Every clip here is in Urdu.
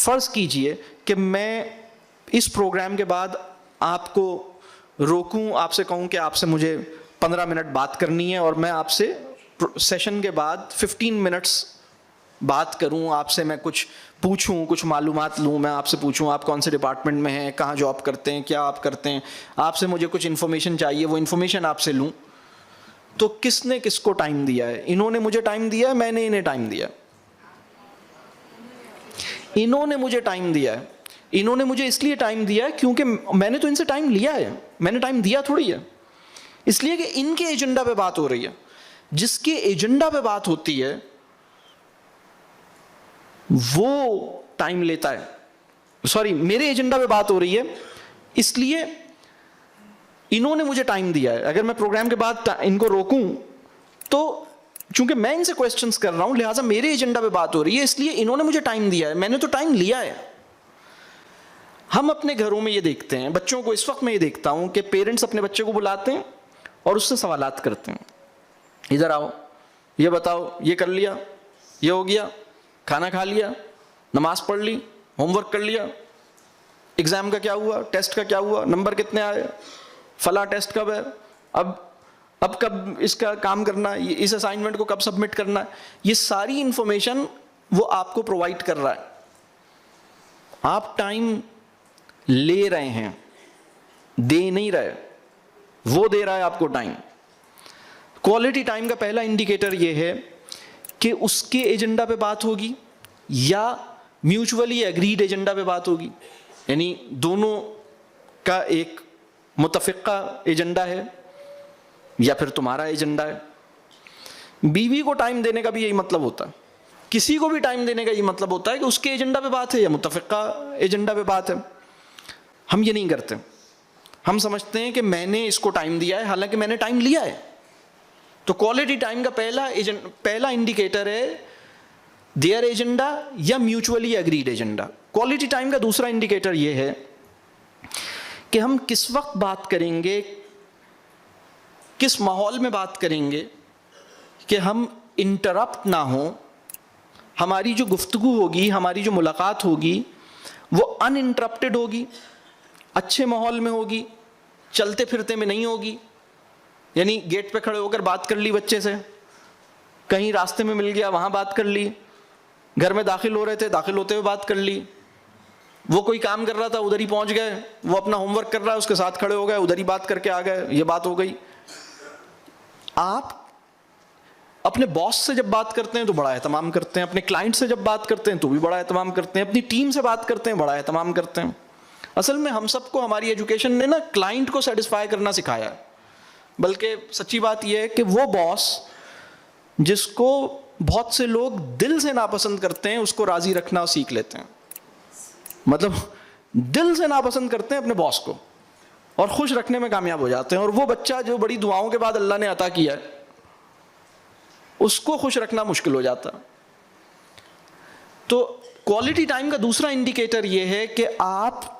فرض کیجئے کہ میں اس پروگرام کے بعد آپ کو روکوں, آپ سے کہوں کہ آپ سے مجھے 15 منٹ بات کرنی ہے, اور میں آپ سے سیشن کے بعد 15 منٹس بات کروں, آپ سے میں کچھ پوچھوں, کچھ معلومات لوں, میں آپ سے پوچھوں آپ کون سے ڈپارٹمنٹ میں ہیں, کہاں جاب کرتے ہیں, کیا آپ کرتے ہیں, آپ سے مجھے کچھ انفارمیشن چاہیے, وہ انفارمیشن آپ سے لوں, تو کس نے کس کو ٹائم دیا ہے؟ انہوں نے مجھے ٹائم دیا ہے, میں نے انہیں ٹائم دیا. انہوں نے مجھے ٹائم دیا ہے. انہوں نے مجھے اس لیے ٹائم دیا ہے کیونکہ میں نے تو ان سے ٹائم لیا ہے, میں نے ٹائم دیا تھوڑی ہے. اس لیے کہ ان کے ایجنڈا پہ بات ہو رہی ہے. جس کے ایجنڈا پہ بات ہوتی ہے وہ ٹائم لیتا ہے. سوری, میرے ایجنڈا پہ بات ہو رہی ہے, اس لیے انہوں نے مجھے ٹائم دیا ہے. اگر میں پروگرام کے بعد ان کو روکوں تو چونکہ میں ان سے کوسچنس کر رہا ہوں, لہٰذا میرے ایجنڈا پہ بات ہو رہی ہے, اس لیے انہوں نے مجھے ٹائم دیا ہے, میں نے تو ٹائم لیا ہے. ہم اپنے گھروں میں یہ دیکھتے ہیں, بچوں کو اس وقت میں یہ دیکھتا ہوں کہ پیرنٹس اپنے بچے کو بلاتے ہیں اور اس سے سوالات کرتے ہیں, ادھر آؤ, یہ بتاؤ, یہ کر لیا, یہ ہو گیا, کھانا کھا لیا, نماز پڑھ لی, ہوم ورک کر لیا, ایگزام کا کیا ہوا, ٹیسٹ کا کیا ہوا, نمبر کتنے آئے, فلاں ٹیسٹ کب ہے, اب کب اس کا کام کرنا ہے, اس اسائنمنٹ کو کب سبمٹ کرنا ہے. یہ ساری انفارمیشن وہ آپ کو پرووائڈ کر رہا ہے. آپ ٹائم لے رہے ہیں, دے نہیں رہے, وہ دے رہا ہے آپ کو ٹائم. کوالٹی ٹائم کا پہلا انڈیکیٹر یہ ہے کہ اس کے ایجنڈا پہ بات ہوگی یا میوچولی ایگریڈ ایجنڈا پہ بات ہوگی, یعنی دونوں کا ایک متفقہ ایجنڈا ہے یا پھر تمہارا ایجنڈا ہے. بیوی کو ٹائم دینے کا بھی یہی مطلب ہوتا ہے, کسی کو بھی ٹائم دینے کا یہ مطلب ہوتا ہے کہ اس کے ایجنڈا پہ بات ہے یا متفقہ ایجنڈا پہ بات ہے. ہم یہ نہیں کرتے, ہم سمجھتے ہیں کہ میں نے اس کو ٹائم دیا ہے, حالانکہ میں نے ٹائم لیا ہے. تو کوالٹی ٹائم کا پہلا انڈیکیٹر ہے دیئر ایجنڈا یا mutually agreed agenda. Quality time کا دوسرا انڈیکیٹر یہ ہے کہ ہم کس وقت بات کریں گے, کس ماحول میں بات کریں گے کہ ہم انٹرپٹ نہ ہوں, ہماری جو گفتگو ہوگی, ہماری جو ملاقات ہوگی وہ ان انٹرپٹیڈ ہوگی, اچھے ماحول میں ہوگی, چلتے پھرتے میں نہیں ہوگی. یعنی گیٹ پہ کھڑے ہو کر بات کر لی بچے سے, کہیں راستے میں مل گیا وہاں بات کر لی, گھر میں داخل ہو رہے تھے داخل ہوتے ہوئے بات کر لی, وہ کوئی کام کر رہا تھا ادھر ہی پہنچ گئے, وہ اپنا ہوم ورک کر رہا ہے اس کے ساتھ کھڑے ہو گئے, ادھر ہی بات کر کے آ گئے, یہ بات ہو گئی. آپ اپنے باس سے جب بات کرتے ہیں تو بڑا اہتمام کرتے ہیں, اپنے کلائنٹ سے جب بات کرتے ہیں تو بھی بڑا اہتمام کرتے ہیں, اپنی ٹیم سے بات کرتے ہیں بڑا اہتمام کرتے ہیں. اصل میں ہم سب کو ہماری ایجوکیشن نے نا کلائنٹ کو سیٹسفائی کرنا سکھایا ہے, بلکہ سچی بات یہ ہے کہ وہ باس جس کو بہت سے لوگ دل سے ناپسند کرتے ہیں اس کو راضی رکھنا سیکھ لیتے ہیں. مطلب دل سے ناپسند کرتے ہیں اپنے باس کو اور خوش رکھنے میں کامیاب ہو جاتے ہیں, اور وہ بچہ جو بڑی دعاؤں کے بعد اللہ نے عطا کیا ہے اس کو خوش رکھنا مشکل ہو جاتا. تو کوالٹی ٹائم کا دوسرا انڈیکیٹر یہ ہے کہ آپ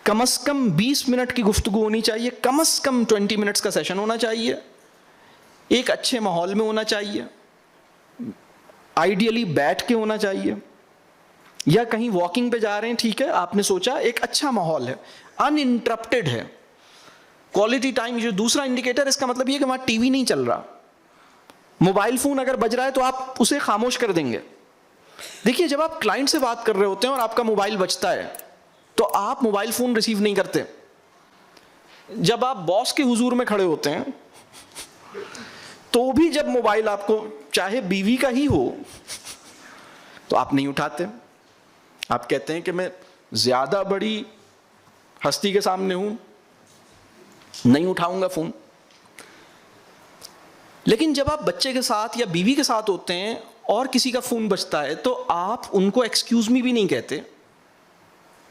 کم از کم 20 منٹ کی گفتگو ہونی چاہیے, کم از کم 20 منٹس کا سیشن ہونا چاہیے, ایک اچھے ماحول میں ہونا چاہیے, آئیڈیلی بیٹھ کے ہونا چاہیے, یا کہیں واکنگ پہ جا رہے ہیں, ٹھیک ہے, آپ نے سوچا ایک اچھا ماحول ہے, ان انٹرپٹیڈ ہے. کوالٹی ٹائم جو دوسرا انڈیکیٹر, اس کا مطلب یہ کہ وہاں ٹی وی نہیں چل رہا, موبائل فون اگر بج رہا ہے تو آپ اسے خاموش کر دیں گے. دیکھیے جب آپ کلائنٹ سے بات کر رہے ہوتے ہیں اور آپ کا موبائل بجتا ہے تو آپ موبائل فون ریسیو نہیں کرتے. جب آپ باس کے حضور میں کھڑے ہوتے ہیں تو بھی جب موبائل آپ کو چاہے بیوی کا ہی ہو تو آپ نہیں اٹھاتے. آپ کہتے ہیں کہ میں زیادہ بڑی ہستی کے سامنے ہوں, نہیں اٹھاؤں گا فون. لیکن جب آپ بچے کے ساتھ یا بیوی کے ساتھ ہوتے ہیں اور کسی کا فون بجتا ہے تو آپ ان کو ایکسکیوز می بھی نہیں کہتے,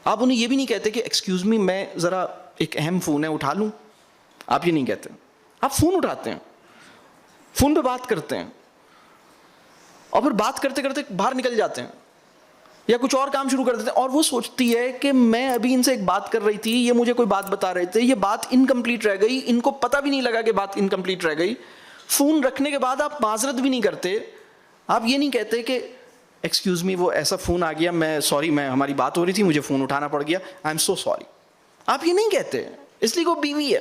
آپ انہیں یہ بھی نہیں کہتے کہ ایکسکیوز می میں ذرا ایک اہم فون ہے اٹھا لوں, آپ یہ نہیں کہتے. آپ فون اٹھاتے ہیں, فون پہ بات کرتے ہیں, اور پھر بات کرتے کرتے باہر نکل جاتے ہیں یا کچھ اور کام شروع کر دیتے ہیں, اور وہ سوچتی ہے کہ میں ابھی ان سے ایک بات کر رہی تھی, یہ مجھے کوئی بات بتا رہے تھے, یہ بات انکمپلیٹ رہ گئی, ان کو پتہ بھی نہیں لگا کہ بات انکمپلیٹ رہ گئی. فون رکھنے کے بعد آپ معذرت بھی نہیں کرتے, آپ یہ نہیں کہتے کہ ایکسکیوز می وہ ایسا فون آ گیا, میں سوری, میں ہماری بات ہو رہی تھی, مجھے فون اٹھانا پڑ گیا, آئی ایم سو سوری. آپ یہ نہیں کہتے, اس لیے وہ بیوی ہے,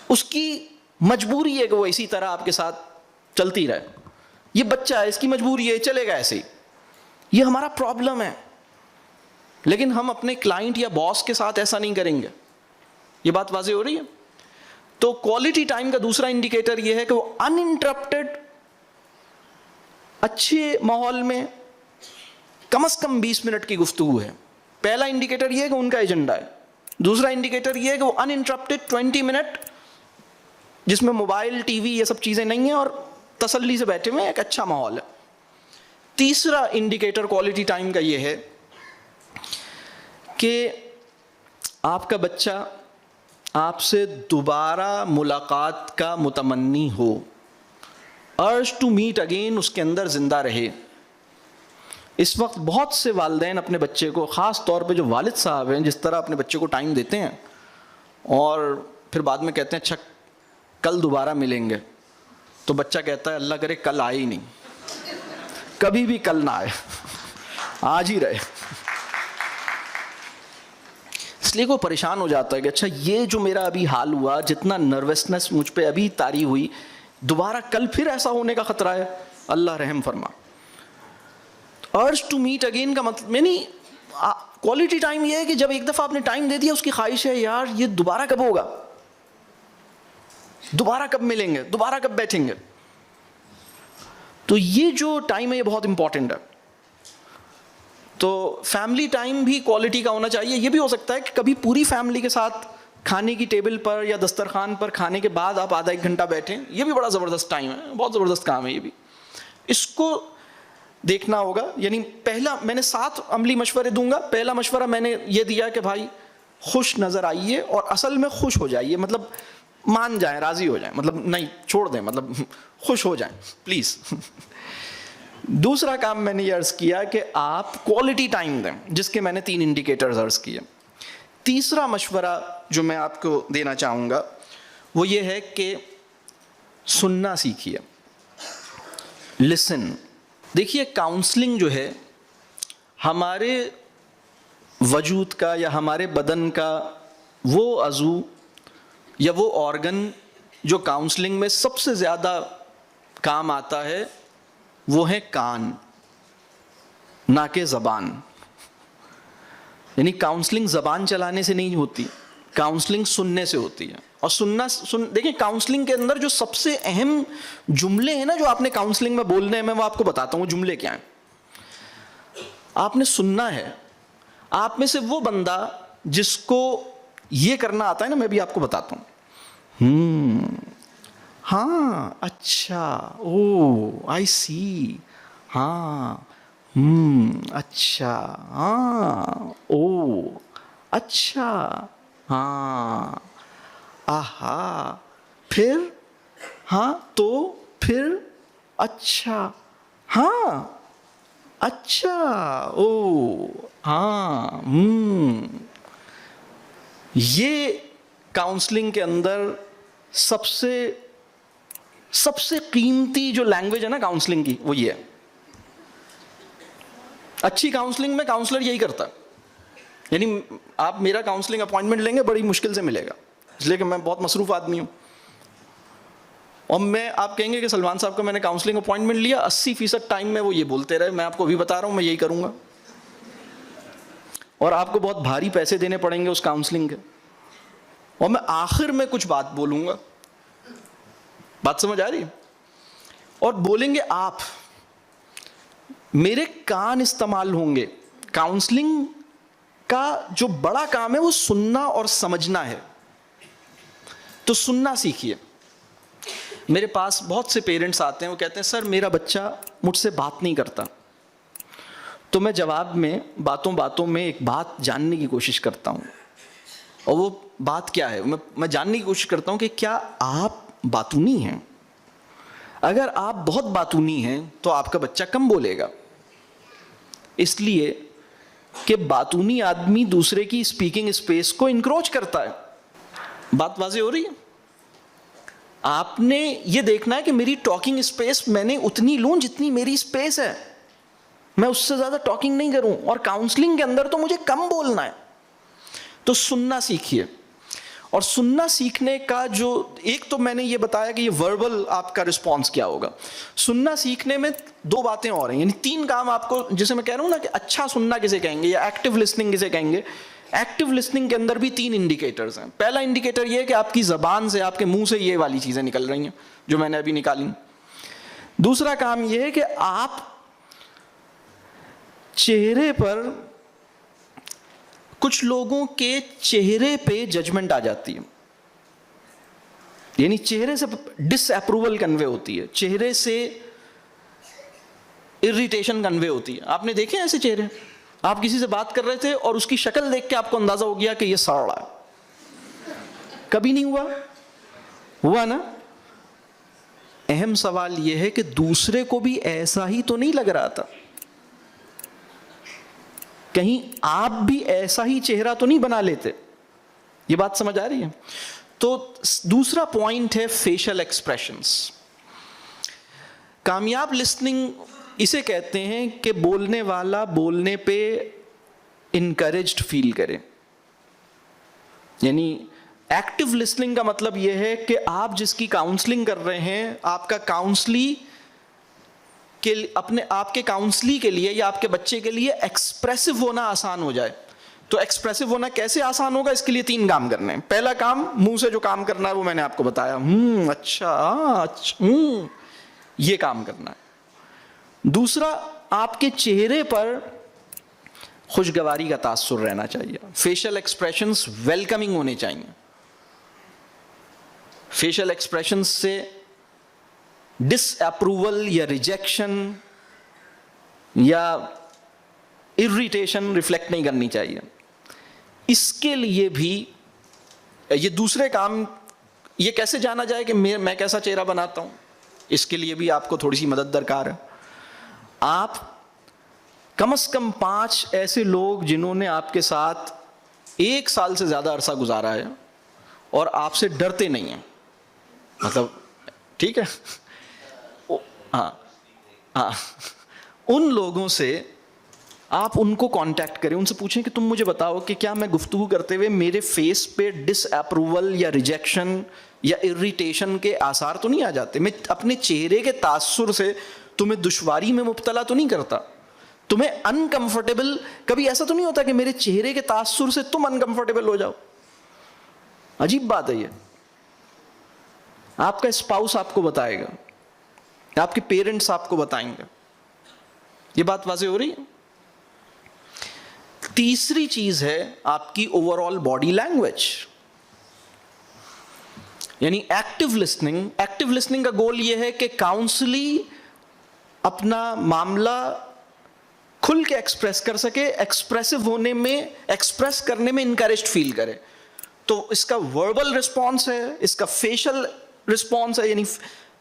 اس کی مجبوری ہے کہ وہ اسی طرح آپ کے ساتھ چلتی رہے. یہ بچہ ہے, اس کی مجبوری ہے, چلے گا ایسے ہی. یہ ہمارا پرابلم ہے. لیکن ہم اپنے کلائنٹ یا باس کے ساتھ ایسا نہیں کریں گے. یہ بات واضح ہو رہی ہے؟ تو کوالٹی ٹائم کا دوسرا انڈیکیٹر یہ ہے کہ وہ ان انٹرپٹیڈ, اچھے ماحول میں کم از کم 20 منٹ کی گفتگو ہے. پہلا انڈیکیٹر یہ ہے کہ ان کا ایجنڈا ہے. دوسرا انڈیکیٹر یہ ہے کہ وہ ان انٹرپٹیڈ 20 منٹ جس میں موبائل, ٹی وی, یہ سب چیزیں نہیں ہیں, اور تسلی سے بیٹھے ہوئے, ایک اچھا ماحول ہے. تیسرا انڈیکیٹر کوالٹی ٹائم کا یہ ہے کہ آپ کا بچہ آپ سے دوبارہ ملاقات کا متمنی ہو, ارج ٹو میٹ اگین اس کے اندر زندہ رہے. اس وقت بہت سے والدین اپنے بچے کو, خاص طور پہ جو والد صاحب ہیں, جس طرح اپنے بچے کو ٹائم دیتے ہیں اور پھر بعد میں کہتے ہیں اچھا کل دوبارہ ملیں گے, تو بچہ کہتا ہے اللہ کرے کل آئے ہی نہیں, کبھی بھی کل نہ آئے, آج ہی رہے. اس لیے وہ پریشان ہو جاتا ہے کہ اچھا یہ جو میرا ابھی حال ہوا, جتنا نروسنس مجھ پہ ابھی طاری ہوئی, دوبارہ کل پھر ایسا ہونے کا خطرہ ہے, اللہ رحم فرما. ارج ٹو میٹ اگین کا مطلب میں نہیں, کوالٹی ٹائم یہ ہے کہ جب ایک دفعہ آپ نے ٹائم دے دیا, اس کی خواہش ہے یار یہ دوبارہ کب ہوگا, دوبارہ کب ملیں گے, دوبارہ کب بیٹھیں گے. تو یہ جو ٹائم ہے یہ بہت امپورٹنٹ ہے. تو فیملی ٹائم بھی کوالٹی کا ہونا چاہیے. یہ بھی ہو سکتا ہے کہ کبھی پوری فیملی کے ساتھ کھانے کی ٹیبل پر یا دسترخوان پر کھانے کے بعد آپ آدھا ایک گھنٹہ بیٹھیں, یہ بھی بڑا زبردست ٹائم ہے, بہت زبردست کام ہے یہ بھی. اس کو دیکھنا ہوگا. یعنی پہلا میں نے 7 عملی مشورے دوں گا. پہلا مشورہ میں نے یہ دیا کہ بھائی خوش نظر آئیے اور اصل میں خوش ہو جائیے, مطلب مان جائیں, راضی ہو جائیں, مطلب نہیں چھوڑ دیں, مطلب خوش ہو جائیں پلیز. دوسرا کام میں نے یہ عرض کیا کہ آپ کوالٹی ٹائم دیں, جس کے میں نے 3 انڈیکیٹرز عرض کیے. تیسرا مشورہ جو میں آپ کو دینا چاہوں گا وہ یہ ہے کہ سننا سیکھیے, لسن. دیکھیے کاؤنسلنگ جو ہے ہمارے وجود کا یا ہمارے بدن کا وہ عضو یا وہ آرگن جو کاؤنسلنگ میں سب سے زیادہ کام آتا ہے وہ ہے کان, نہ کہ زبان. یعنی کاؤنسلنگ زبان چلانے سے نہیں ہوتی, کاؤنسلنگ سننے سے ہوتی ہے. اور دیکھیں کاؤنسلنگ کے اندر جو سب سے اہم جملے ہیں نا جو آپ نے کاؤنسلنگ میں بولنے ہیں, میں وہ آپ کو بتاتا ہوں وہ جملے کیا ہیں. آپ نے سننا ہے. آپ میں سے وہ بندہ جس کو یہ کرنا آتا ہے نا, میں بھی آپ کو بتاتا ہوں, ہاں اچھا, او آئی سی, ہاں اچھا, ہاں او اچھا, ہاں آہا, پھر ہاں تو پھر اچھا, ہاں اچھا, او ہاں. یہ کاؤنسلنگ کے اندر سب سے قیمتی جو لینگویج ہے نا کاؤنسلنگ کی وہ یہ ہے. اچھی کاؤنسلنگ میں کاؤنسلر یہی کرتا ہے. یعنی آپ میرا کاؤنسلنگ اپوائنٹمنٹ لیں گے بڑی مشکل سے ملے گا, اس لیے کہ میں بہت مصروف آدمی ہوں. اور میں آپ کہیں گے کہ سلمان صاحب کا میں نے کاؤنسلنگ اپوائنٹمنٹ لیا, 80% ٹائم میں وہ یہ بولتے رہے, میں آپ کو ابھی بتا رہا ہوں میں یہی کروں گا, اور آپ کو بہت بھاری پیسے دینے پڑیں گے اس کاؤنسلنگ کے, اور میں آخر میں کچھ بات بولوں گا. بات سمجھ آ رہی ہے؟ اور بولیں گے آپ, میرے کان استعمال ہوں گے. کاؤنسلنگ کا جو بڑا کام ہے وہ سننا اور سمجھنا ہے. تو سننا سیکھیے. میرے پاس بہت سے پیرنٹس آتے ہیں, وہ کہتے ہیں سر میرا بچہ مجھ سے بات نہیں کرتا. تو میں جواب میں باتوں باتوں میں ایک بات جاننے کی کوشش کرتا ہوں, اور وہ بات کیا ہے میں جاننے کی کوشش کرتا ہوں کہ کیا آپ باتونی ہیں. اگر آپ بہت باتونی ہیں تو آپ کا بچہ کم بولے گا, اس لیے کہ باتونی آدمی دوسرے کی اسپیکنگ اسپیس کو انکروچ کرتا ہے. بات واضح ہو رہی ہے؟ آپ نے یہ دیکھنا ہے کہ میری ٹاکنگ اسپیس میں نے اتنی لوں جتنی میری اسپیس ہے. میں اس سے زیادہ ٹاکنگ نہیں کروں, اور کاؤنسلنگ کے اندر تو مجھے کم بولنا ہے. تو سننا سیکھیے. اور سننا سیکھنے کا جو ایک تو میں نے یہ بتایا کہ یہ وربل آپ کا رسپانس کیا ہوگا. سننا سیکھنے میں دو باتیں اور ہیں, یعنی تین کام آپ کو, جسے میں کہہ رہا ہوں نا کہ اچھا سننا کسے کہیں گے یا ایکٹیو لسننگ کسے کہیں گے. ایکٹیو لسننگ کے اندر بھی تین انڈیکیٹرز ہیں. پہلا انڈیکیٹر یہ ہے کہ آپ کی زبان سے, آپ کے منہ سے یہ والی چیزیں نکل رہی ہیں جو میں نے ابھی نکالی. دوسرا کام یہ ہے کہ آپ چہرے پر, کچھ لوگوں کے چہرے پہ ججمنٹ آ جاتی ہے, یعنی چہرے سے ڈس اپروول کنوے ہوتی ہے, چہرے سے اریٹیشن کنوے ہوتی ہے. آپ نے دیکھے ایسے چہرے, آپ کسی سے بات کر رہے تھے اور اس کی شکل دیکھ کے آپ کو اندازہ ہو گیا کہ یہ سڑ رہا ہے. کبھی نہیں ہوا؟ ہوا نا. اہم سوال یہ ہے کہ دوسرے کو بھی ایسا ہی تو نہیں لگ رہا تھا, کہیں آپ بھی ایسا ہی چہرہ تو نہیں بنا لیتے. یہ بات سمجھ آ رہی ہے؟ تو دوسرا پوائنٹ ہے فیشل ایکسپریشنز. کامیاب لسننگ اسے کہتے ہیں کہ بولنے والا بولنے پہ انکریجڈ فیل کرے. یعنی ایکٹیو لسننگ کا مطلب یہ ہے کہ آپ جس کی کاؤنسلنگ کر رہے ہیں, آپ کا کاؤنسلی کہ اپنے آپ کے کاؤنسلی کے لیے یا آپ کے بچے کے لیے ایکسپریسو ہونا آسان ہو جائے. تو ایکسپریسو ہونا کیسے آسان ہوگا؟ اس کے لیے تین کام کرنے ہیں. پہلا کام, منہ سے جو کام کرنا ہے وہ میں نے آپ کو بتایا, اچھا یہ کام کرنا ہے. دوسرا, آپ کے چہرے پر خوشگواری کا تاثر رہنا چاہیے. فیشل ایکسپریشنز ویلکمنگ ہونے چاہیے. فیشل ایکسپریشنز سے ڈس اپروول یا ریجیکشن یا اریٹیشن ریفلیکٹ نہیں کرنی چاہیے. اس کے لیے بھی یہ دوسرے کام, یہ کیسے جانا جائے کہ میں کیسا چہرہ بناتا ہوں, اس کے لیے بھی آپ کو تھوڑی سی مدد درکار ہے. آپ کم از کم 5 ایسے لوگ جنہوں نے آپ کے ساتھ 1 سال سے زیادہ عرصہ گزارا ہے اور آپ سے ڈرتے نہیں ہیں, مطلب ٹھیک ہے, ہاں ان لوگوں سے آپ ان کو کانٹیکٹ کریں, ان سے پوچھیں کہ تم مجھے بتاؤ کہ کیا میں گفتگو کرتے ہوئے میرے فیس پہ ڈس اپروول یا ریجیکشن یا اریٹیشن کے آثار تو نہیں آ جاتے؟ میں اپنے چہرے کے تاثر سے تمہیں دشواری میں مبتلا تو نہیں کرتا, تمہیں انکمفرٹیبل کبھی ایسا تو نہیں ہوتا کہ میرے چہرے کے تاثر سے تم انکمفرٹیبل ہو جاؤ؟ عجیب بات ہے یہ. آپ کا اسپاؤس آپ کو بتائے گا, آپ کے پیرنٹس آپ کو بتائیں گے. یہ بات واضح ہو رہی ہے؟ تیسری چیز ہے آپ کی اوور آل باڈی لینگویج, یعنی ایکٹیو لسننگ. ایکٹیو لسننگ کا گول یہ ہے کہ کاؤنسلی اپنا معاملہ کھل کے ایکسپریس کر سکے, ایکسپریسو ہونے میں, ایکسپریس کرنے میں انکریجڈ فیل کرے. تو اس کا وربل رسپانس ہے, اس کا فیشل رسپانس ہے, یعنی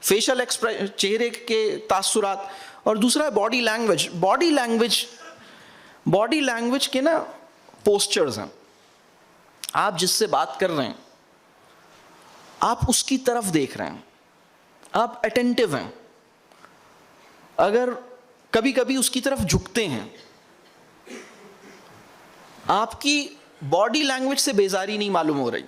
فیشل ایکسپریس, چہرے کے تاثرات, اور دوسرا ہے باڈی لینگویج. باڈی لینگویج کے نا پوسچرز ہیں. آپ جس سے بات کر رہے ہیں آپ اس کی طرف دیکھ رہے ہیں, آپ اٹینٹیو ہیں. اگر کبھی کبھی اس کی طرف جھکتے ہیں, آپ کی باڈی لینگویج سے بیزاری نہیں معلوم ہو رہی.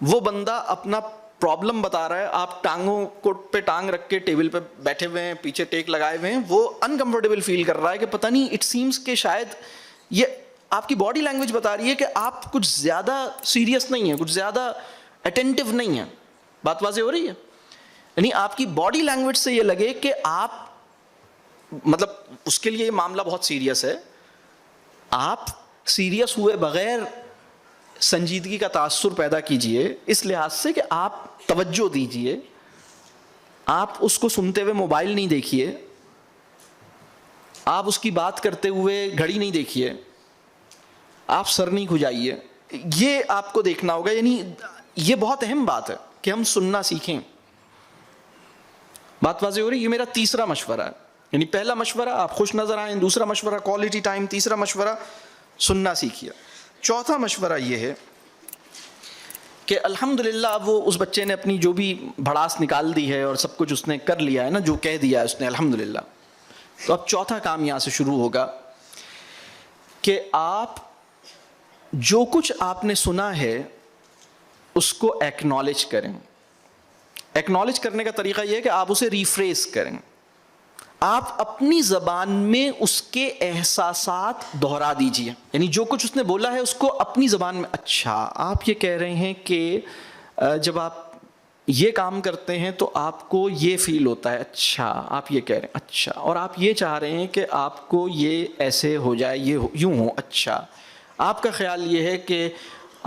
وہ بندہ اپنا پرابلم بتا رہا ہے, آپ ٹانگوں کو پہ ٹانگ رکھ کے ٹیبل پہ بیٹھے ہوئے ہیں, پیچھے ٹیک لگائے ہوئے ہیں, وہ انکمفرٹیبل فیل کر رہا ہے کہ پتہ نہیں, اٹ سیمس کہ شاید یہ آپ کی باڈی لینگویج بتا رہی ہے کہ آپ کچھ زیادہ سیریس نہیں ہیں, کچھ زیادہ اٹینٹیو نہیں ہیں. بات واضح ہو رہی ہے؟ یعنی آپ کی باڈی لینگویج سے یہ لگے کہ آپ, مطلب اس کے لیے یہ معاملہ بہت سیریس ہے, آپ سیریس ہوئے بغیر سنجیدگی کا تاثر پیدا کیجئے, اس لحاظ سے کہ آپ توجہ دیجئے, آپ اس کو سنتے ہوئے موبائل نہیں دیکھیے, آپ اس کی بات کرتے ہوئے گھڑی نہیں دیکھیے, آپ سر نہیں کھجائیے. یہ آپ کو دیکھنا ہوگا. یعنی یہ بہت اہم بات ہے کہ ہم سننا سیکھیں. بات واضح ہو رہی ہے؟ یہ میرا تیسرا مشورہ ہے. یعنی پہلا مشورہ آپ خوش نظر آئیں, دوسرا مشورہ کوالٹی ٹائم, تیسرا مشورہ سننا سیکھیے. چوتھا مشورہ یہ ہے کہ الحمدللہ وہ اس بچے نے اپنی جو بھی بھڑاس نکال دی ہے اور سب کچھ اس نے کر لیا ہے نا, جو کہہ دیا ہے اس نے, الحمدللہ. تو اب چوتھا کام یہاں سے شروع ہوگا کہ آپ جو کچھ آپ نے سنا ہے اس کو ایکنالج کریں. ایکنالج کرنے کا طریقہ یہ ہے کہ آپ اسے ریفریز کریں. آپ اپنی زبان میں اس کے احساسات دہرا دیجئے. یعنی جو کچھ اس نے بولا ہے اس کو اپنی زبان میں, اچھا آپ یہ کہہ رہے ہیں کہ جب آپ یہ کام کرتے ہیں تو آپ کو یہ فیل ہوتا ہے, اچھا آپ یہ کہہ رہے ہیں, اچھا, اور آپ یہ چاہ رہے ہیں کہ آپ کو یہ ایسے ہو جائے, یہ یوں ہو, اچھا آپ کا خیال یہ ہے کہ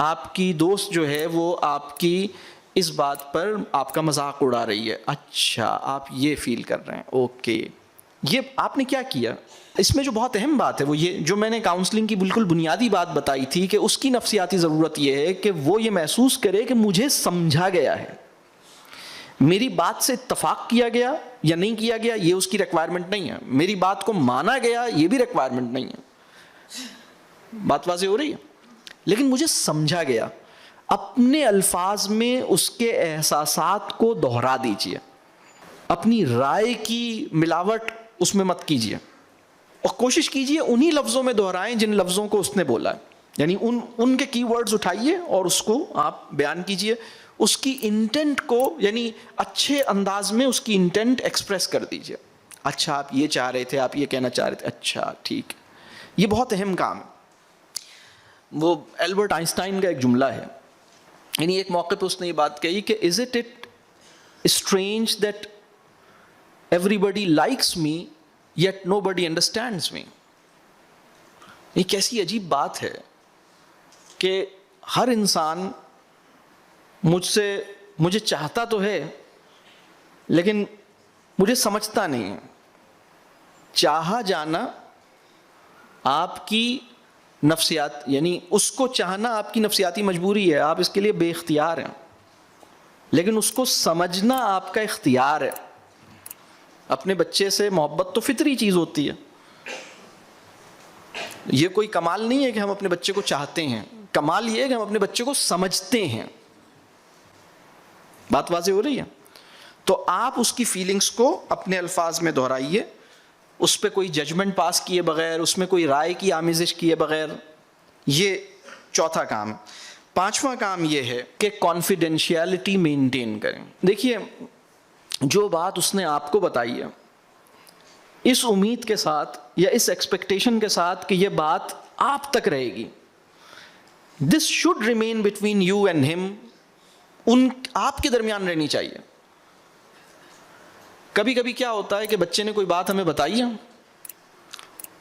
آپ کی دوست جو ہے وہ آپ کی اس بات پر آپ کا مذاق اڑا رہی ہے, اچھا آپ یہ فیل کر رہے ہیں, اوکے. یہ آپ نے کیا کیا؟ اس میں جو بہت اہم بات ہے وہ یہ, جو میں نے کاؤنسلنگ کی بالکل بنیادی بات بتائی تھی کہ اس کی نفسیاتی ضرورت یہ ہے کہ وہ یہ محسوس کرے کہ مجھے سمجھا گیا ہے, میری بات سے اتفاق کیا گیا یا نہیں کیا گیا یہ اس کی ریکوائرمنٹ نہیں ہے, میری بات کو مانا گیا یہ بھی ریکوائرمنٹ نہیں ہے. بات واضح ہو رہی ہے؟ لیکن مجھے سمجھا گیا. اپنے الفاظ میں اس کے احساسات کو دہرا دیجئے, اپنی رائے کی ملاوٹ اس میں مت کیجئے, اور کوشش کیجئے انہی لفظوں میں دہرائیں جن لفظوں کو اس نے بولا ہے. یعنی ان کے کی ورڈز اٹھائیے اور اس کو آپ بیان کیجئے, اس کی انٹینٹ کو یعنی اچھے انداز میں اس کی انٹینٹ ایکسپریس کر دیجئے. اچھا آپ یہ چاہ رہے تھے, آپ یہ کہنا چاہ رہے تھے, اچھا ٹھیک. یہ بہت اہم کام ہے. وہ البرٹ آئنسٹائن کا ایک جملہ ہے, یعنی ایک موقع پہ اس نے یہ بات کہی کہ is it strange that everybody likes me yet nobody understands me. یہ کیسی عجیب بات ہے کہ ہر انسان مجھے چاہتا تو ہے لیکن مجھے سمجھتا نہیں ہے. چاہا جانا آپ کی نفسیات, یعنی اس کو چاہنا آپ کی نفسیاتی مجبوری ہے, آپ اس کے لیے بے اختیار ہیں, لیکن اس کو سمجھنا آپ کا اختیار ہے. اپنے بچے سے محبت تو فطری چیز ہوتی ہے, یہ کوئی کمال نہیں ہے کہ ہم اپنے بچے کو چاہتے ہیں, کمال یہ ہے کہ ہم اپنے بچے کو سمجھتے ہیں. بات واضح ہو رہی ہے؟ تو آپ اس کی فیلنگز کو اپنے الفاظ میں دہرائیے, اس پہ کوئی ججمنٹ پاس کیے بغیر, اس میں کوئی رائے کی آمیزش کیے بغیر. یہ چوتھا کام. پانچواں کام یہ ہے کہ کانفیڈینشیلٹی مینٹین کریں. دیکھیے جو بات اس نے آپ کو بتائی ہے اس امید کے ساتھ یا اس ایکسپیکٹیشن کے ساتھ کہ یہ بات آپ تک رہے گی, this should remain between you and ہم, آپ کے درمیان رہنی چاہیے. کبھی کبھی کیا ہوتا ہے کہ بچے نے کوئی بات ہمیں بتائی ہے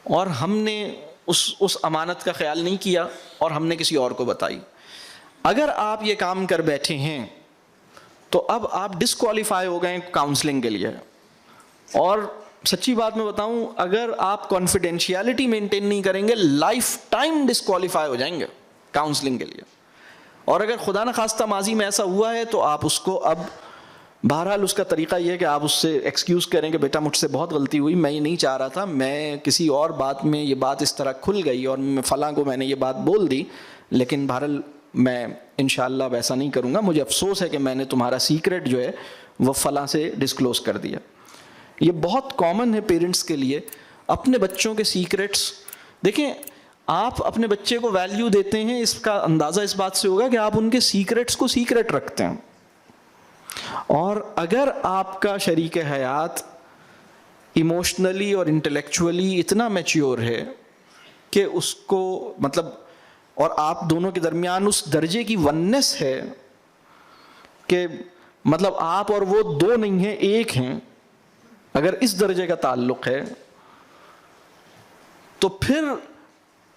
اور ہم نے اس امانت کا خیال نہیں کیا اور ہم نے کسی اور کو بتائی. اگر آپ یہ کام کر بیٹھے ہیں تو اب آپ ڈسکوالیفائی ہو گئے کاؤنسلنگ کے لیے. اور سچی بات میں بتاؤں, اگر آپ کانفیڈینشیلٹی مینٹین نہیں کریں گے لائف ٹائم ڈسکوالیفائی ہو جائیں گے کاؤنسلنگ کے لیے. اور اگر خدا نخواستہ ماضی میں ایسا ہوا ہے تو آپ اس کو اب بہرحال اس کا طریقہ یہ ہے کہ آپ اس سے ایکسکیوز کریں کہ بیٹا مجھ سے بہت غلطی ہوئی, میں یہ نہیں چاہ رہا تھا, میں کسی اور بات میں یہ بات اس طرح کھل گئی اور فلاں کو میں نے یہ بات بول دی, لیکن بہرحال میں انشاءاللہ ویسا نہیں کروں گا, مجھے افسوس ہے کہ میں نے تمہارا سیکرٹ جو ہے وہ فلاں سے ڈسکلوز کر دیا. یہ بہت کامن ہے پیرنٹس کے لیے, اپنے بچوں کے سیکرٹس. دیکھیں آپ اپنے بچے کو ویلیو دیتے ہیں, اس کا اندازہ اس بات سے ہوگا کہ آپ ان کے سیکرٹس کو سیکرٹ رکھتے ہیں. اور اگر آپ کا شریک حیات ایموشنلی اور انٹلیکچولی اتنا میچیور ہے کہ اس کو مطلب, اور آپ دونوں کے درمیان اس درجے کی وننس ہے کہ مطلب آپ اور وہ دو نہیں ہیں ایک ہیں, اگر اس درجے کا تعلق ہے تو پھر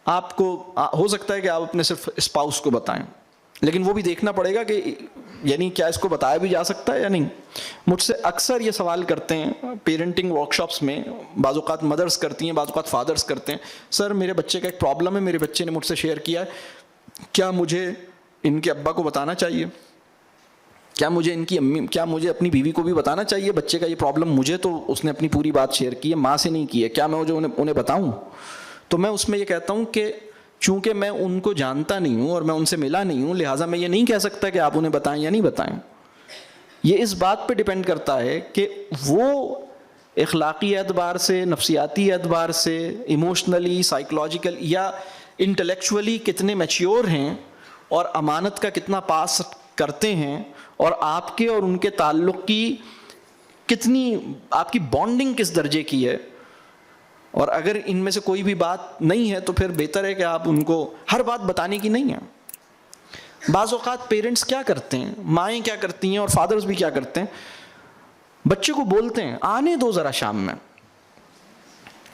آپ کو ہو سکتا ہے کہ آپ اپنے صرف اسپاؤس کو بتائیں, لیکن وہ بھی دیکھنا پڑے گا کہ یعنی کیا اس کو بتایا بھی جا سکتا ہے یا نہیں. مجھ سے اکثر یہ سوال کرتے ہیں پیرنٹنگ ورکشاپس میں, بعض اوقات مدرس کرتی ہیں, بعض اوقات فادرس کرتے ہیں, سر میرے بچے کا ایک پرابلم ہے, میرے بچے نے مجھ سے شیئر کیا ہے, کیا مجھے ان کے ابا کو بتانا چاہیے, کیا مجھے ان کی امی, کیا مجھے اپنی بیوی کو بھی بتانا چاہیے بچے کا یہ پرابلم, مجھے تو اس نے اپنی پوری بات شیئر کی ہے, ماں سے نہیں کی ہے, کیا میں انہیں بتاؤں. تو میں اس میں یہ کہتا ہوں کہ چونکہ میں ان کو جانتا نہیں ہوں اور میں ان سے ملا نہیں ہوں, لہٰذا میں یہ نہیں کہہ سکتا کہ آپ انہیں بتائیں یا نہیں بتائیں. یہ اس بات پہ ڈیپینڈ کرتا ہے کہ وہ اخلاقی اعتبار سے، نفسیاتی اعتبار سے، ایموشنلی، سائیکولوجیکل یا انٹلیکچولی کتنے میچیور ہیں اور امانت کا کتنا پاس کرتے ہیں، اور آپ کے اور ان کے تعلق کی کتنی، آپ کی بانڈنگ کس درجے کی ہے. اور اگر ان میں سے کوئی بھی بات نہیں ہے تو پھر بہتر ہے کہ آپ ان کو ہر بات بتانے کی نہیں ہے. بعض اوقات پیرنٹس کیا کرتے ہیں، مائیں کیا کرتی ہیں اور فادرز بھی کیا کرتے ہیں، بچے کو بولتے ہیں آنے دو ذرا شام میں،